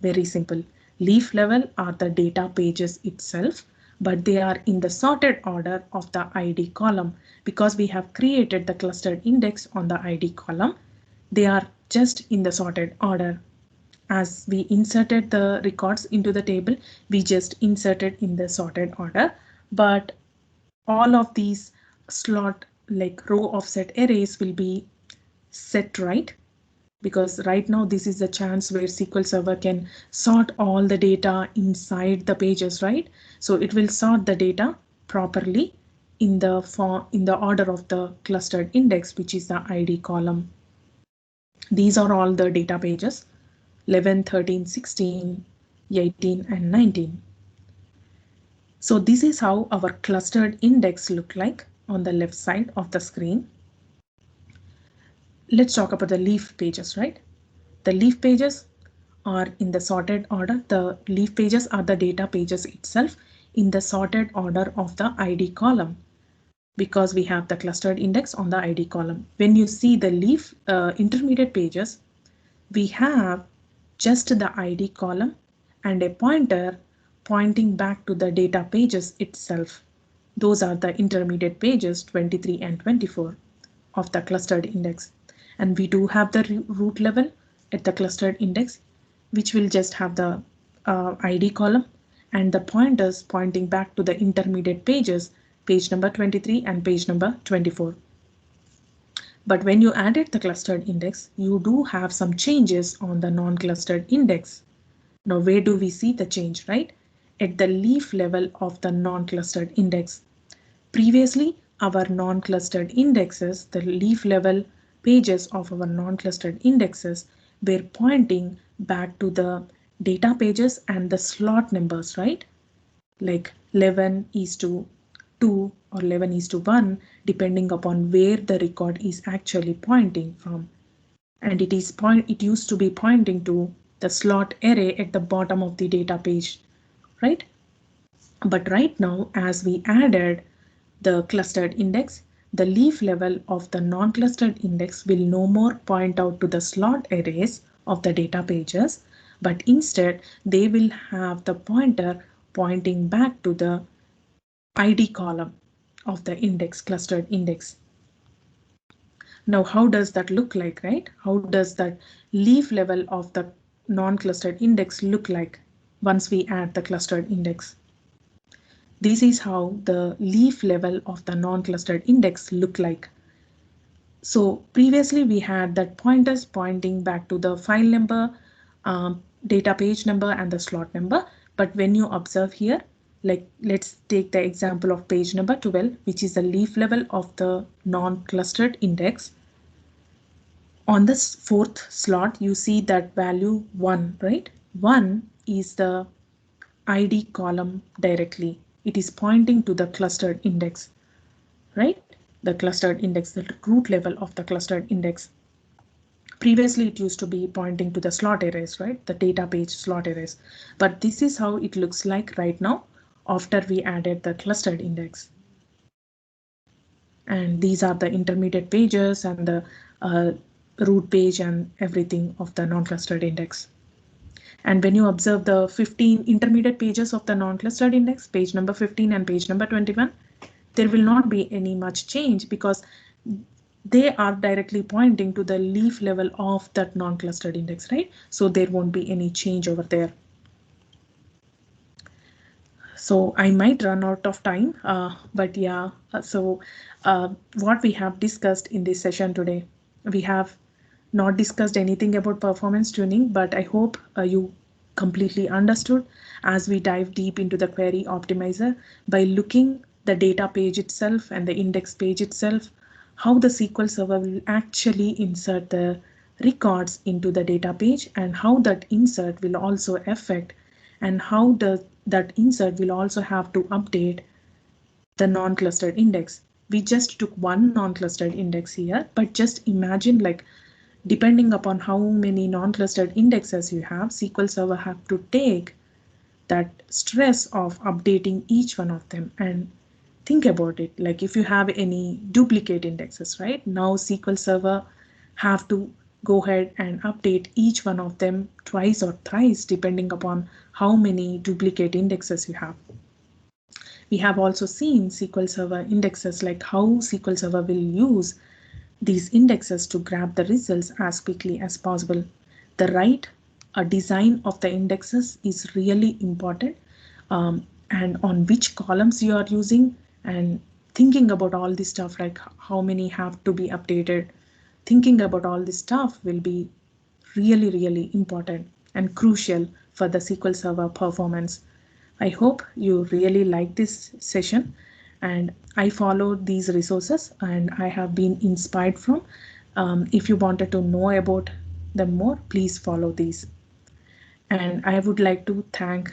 Very simple. Leaf level are the data pages itself, but they are in the sorted order of the ID column. Because we have created the clustered index on the ID column, they are just in the sorted order. As we inserted the records into the table, we just inserted in the sorted order, but all of these slot like row offset arrays will be set right, because right now this is the chance where SQL Server can sort all the data inside the pages, right? So it will sort the data properly in the order of the clustered index, which is the ID column. These are all the data pages: 11, 13, 16, 18, and 19. So this is how our clustered index look like on the left side of the screen. Let's talk about the leaf pages, right? The leaf pages are in the sorted order. The leaf pages are the data pages itself in the sorted order of the ID column, because we have the clustered index on the ID column. When you see the leaf intermediate pages, we have just the ID column and a pointer pointing back to the data pages itself. Those are the intermediate pages 23 and 24 of the clustered index. And we do have the root level at the clustered index, which will just have the ID column and the pointers pointing back to the intermediate pages, page number 23 and page number 24. But when you added the clustered index, you do have some changes on the non-clustered index. Now, where do we see the change, right? At the leaf level of the non-clustered index. Previously, our non-clustered indexes, the leaf level pages of our non-clustered indexes, were pointing back to the data pages and the slot numbers, right? Like 11 is to 2 or 11:1, depending upon where the record is actually pointing from. And it used to be pointing to the slot array at the bottom of the data page, right? But right now, as we added the clustered index, the leaf level of the non-clustered index will no more point out to the slot arrays of the data pages, but instead they will have the pointer pointing back to the ID column of the index, clustered index. Now, how does that look like, right? How does that leaf level of the non-clustered index look like once we add the clustered index? This is how the leaf level of the non-clustered index look like. So previously we had that pointers pointing back to the file number, data page number, and the slot number. But when you observe here, like let's take the example of page number 12, which is the leaf level of the non-clustered index. On this fourth slot, you see that value 1, right? 1 is the ID column directly. It is pointing to the clustered index, right? The clustered index, the root level of the clustered index. Previously, it used to be pointing to the slot arrays, right? The data page slot arrays. But this is how it looks like right now after we added the clustered index. And these are the intermediate pages and the root page and everything of the non-clustered index. And when you observe the 15 intermediate pages of the non-clustered index, page number 15 and page number 21, there will not be any much change because they are directly pointing to the leaf level of that non-clustered index, right? So there won't be any change over there. So I might run out of time, but yeah, what we have discussed in this session today, we have not discussed anything about performance tuning, but I hope you completely understood as we dive deep into the query optimizer by looking the data page itself and the index page itself, how the SQL Server will actually insert the records into the data page and how that insert will also affect and how that insert will also have to update the non-clustered index. We just took one non-clustered index here, but just imagine like depending upon how many non-clustered indexes you have, SQL Server have to take that stress of updating each one of them. And think about it, like if you have any duplicate indexes, right? Now SQL Server have to go ahead and update each one of them twice or thrice depending upon how many duplicate indexes you have. We have also seen SQL Server indexes, like how SQL Server will use these indexes to grab the results as quickly as possible. The right design of the indexes is really important, and on which columns you are using and thinking about all this stuff, like how many have to be updated. Thinking about all this stuff will be really, really important and crucial for the SQL Server performance. I hope you really like this session and I followed these resources and I have been inspired from. If you wanted to know about them more, please follow these. And I would like to thank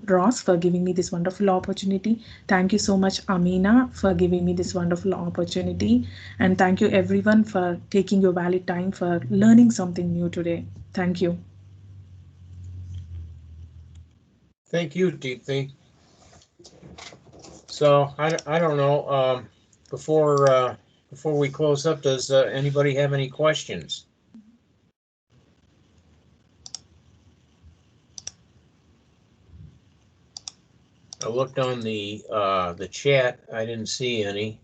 Ross for giving me this wonderful opportunity. Thank you so much, Amina, for giving me this wonderful opportunity. And thank you everyone for taking your valid time for learning something new today. Thank you. Thank you, Deepthi. So I don't know, before we close up, does anybody have any questions? I looked on the chat. I didn't see any.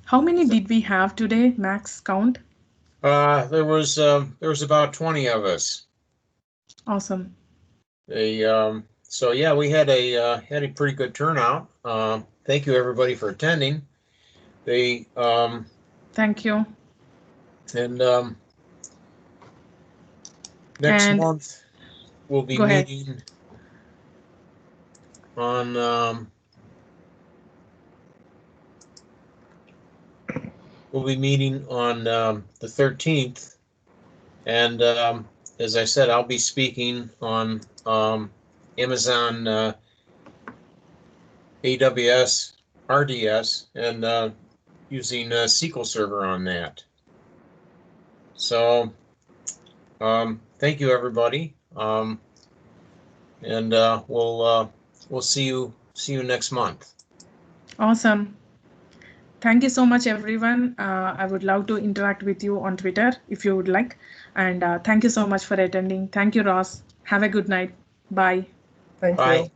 How many did we have today, max count? There was about 20 of us. Awesome. So yeah, we had a pretty good turnout. Thank you everybody for attending. Thank you. And next month we'll be meeting on the 13th, and as I said, I'll be speaking on Amazon AWS RDS and using SQL Server on that. So thank you, everybody, and we'll see you next month. Awesome. Thank you so much, everyone. I would love to interact with you on Twitter if you would like. And thank you so much for attending. Thank you, Ross. Have a good night. Bye. Thank Bye. you.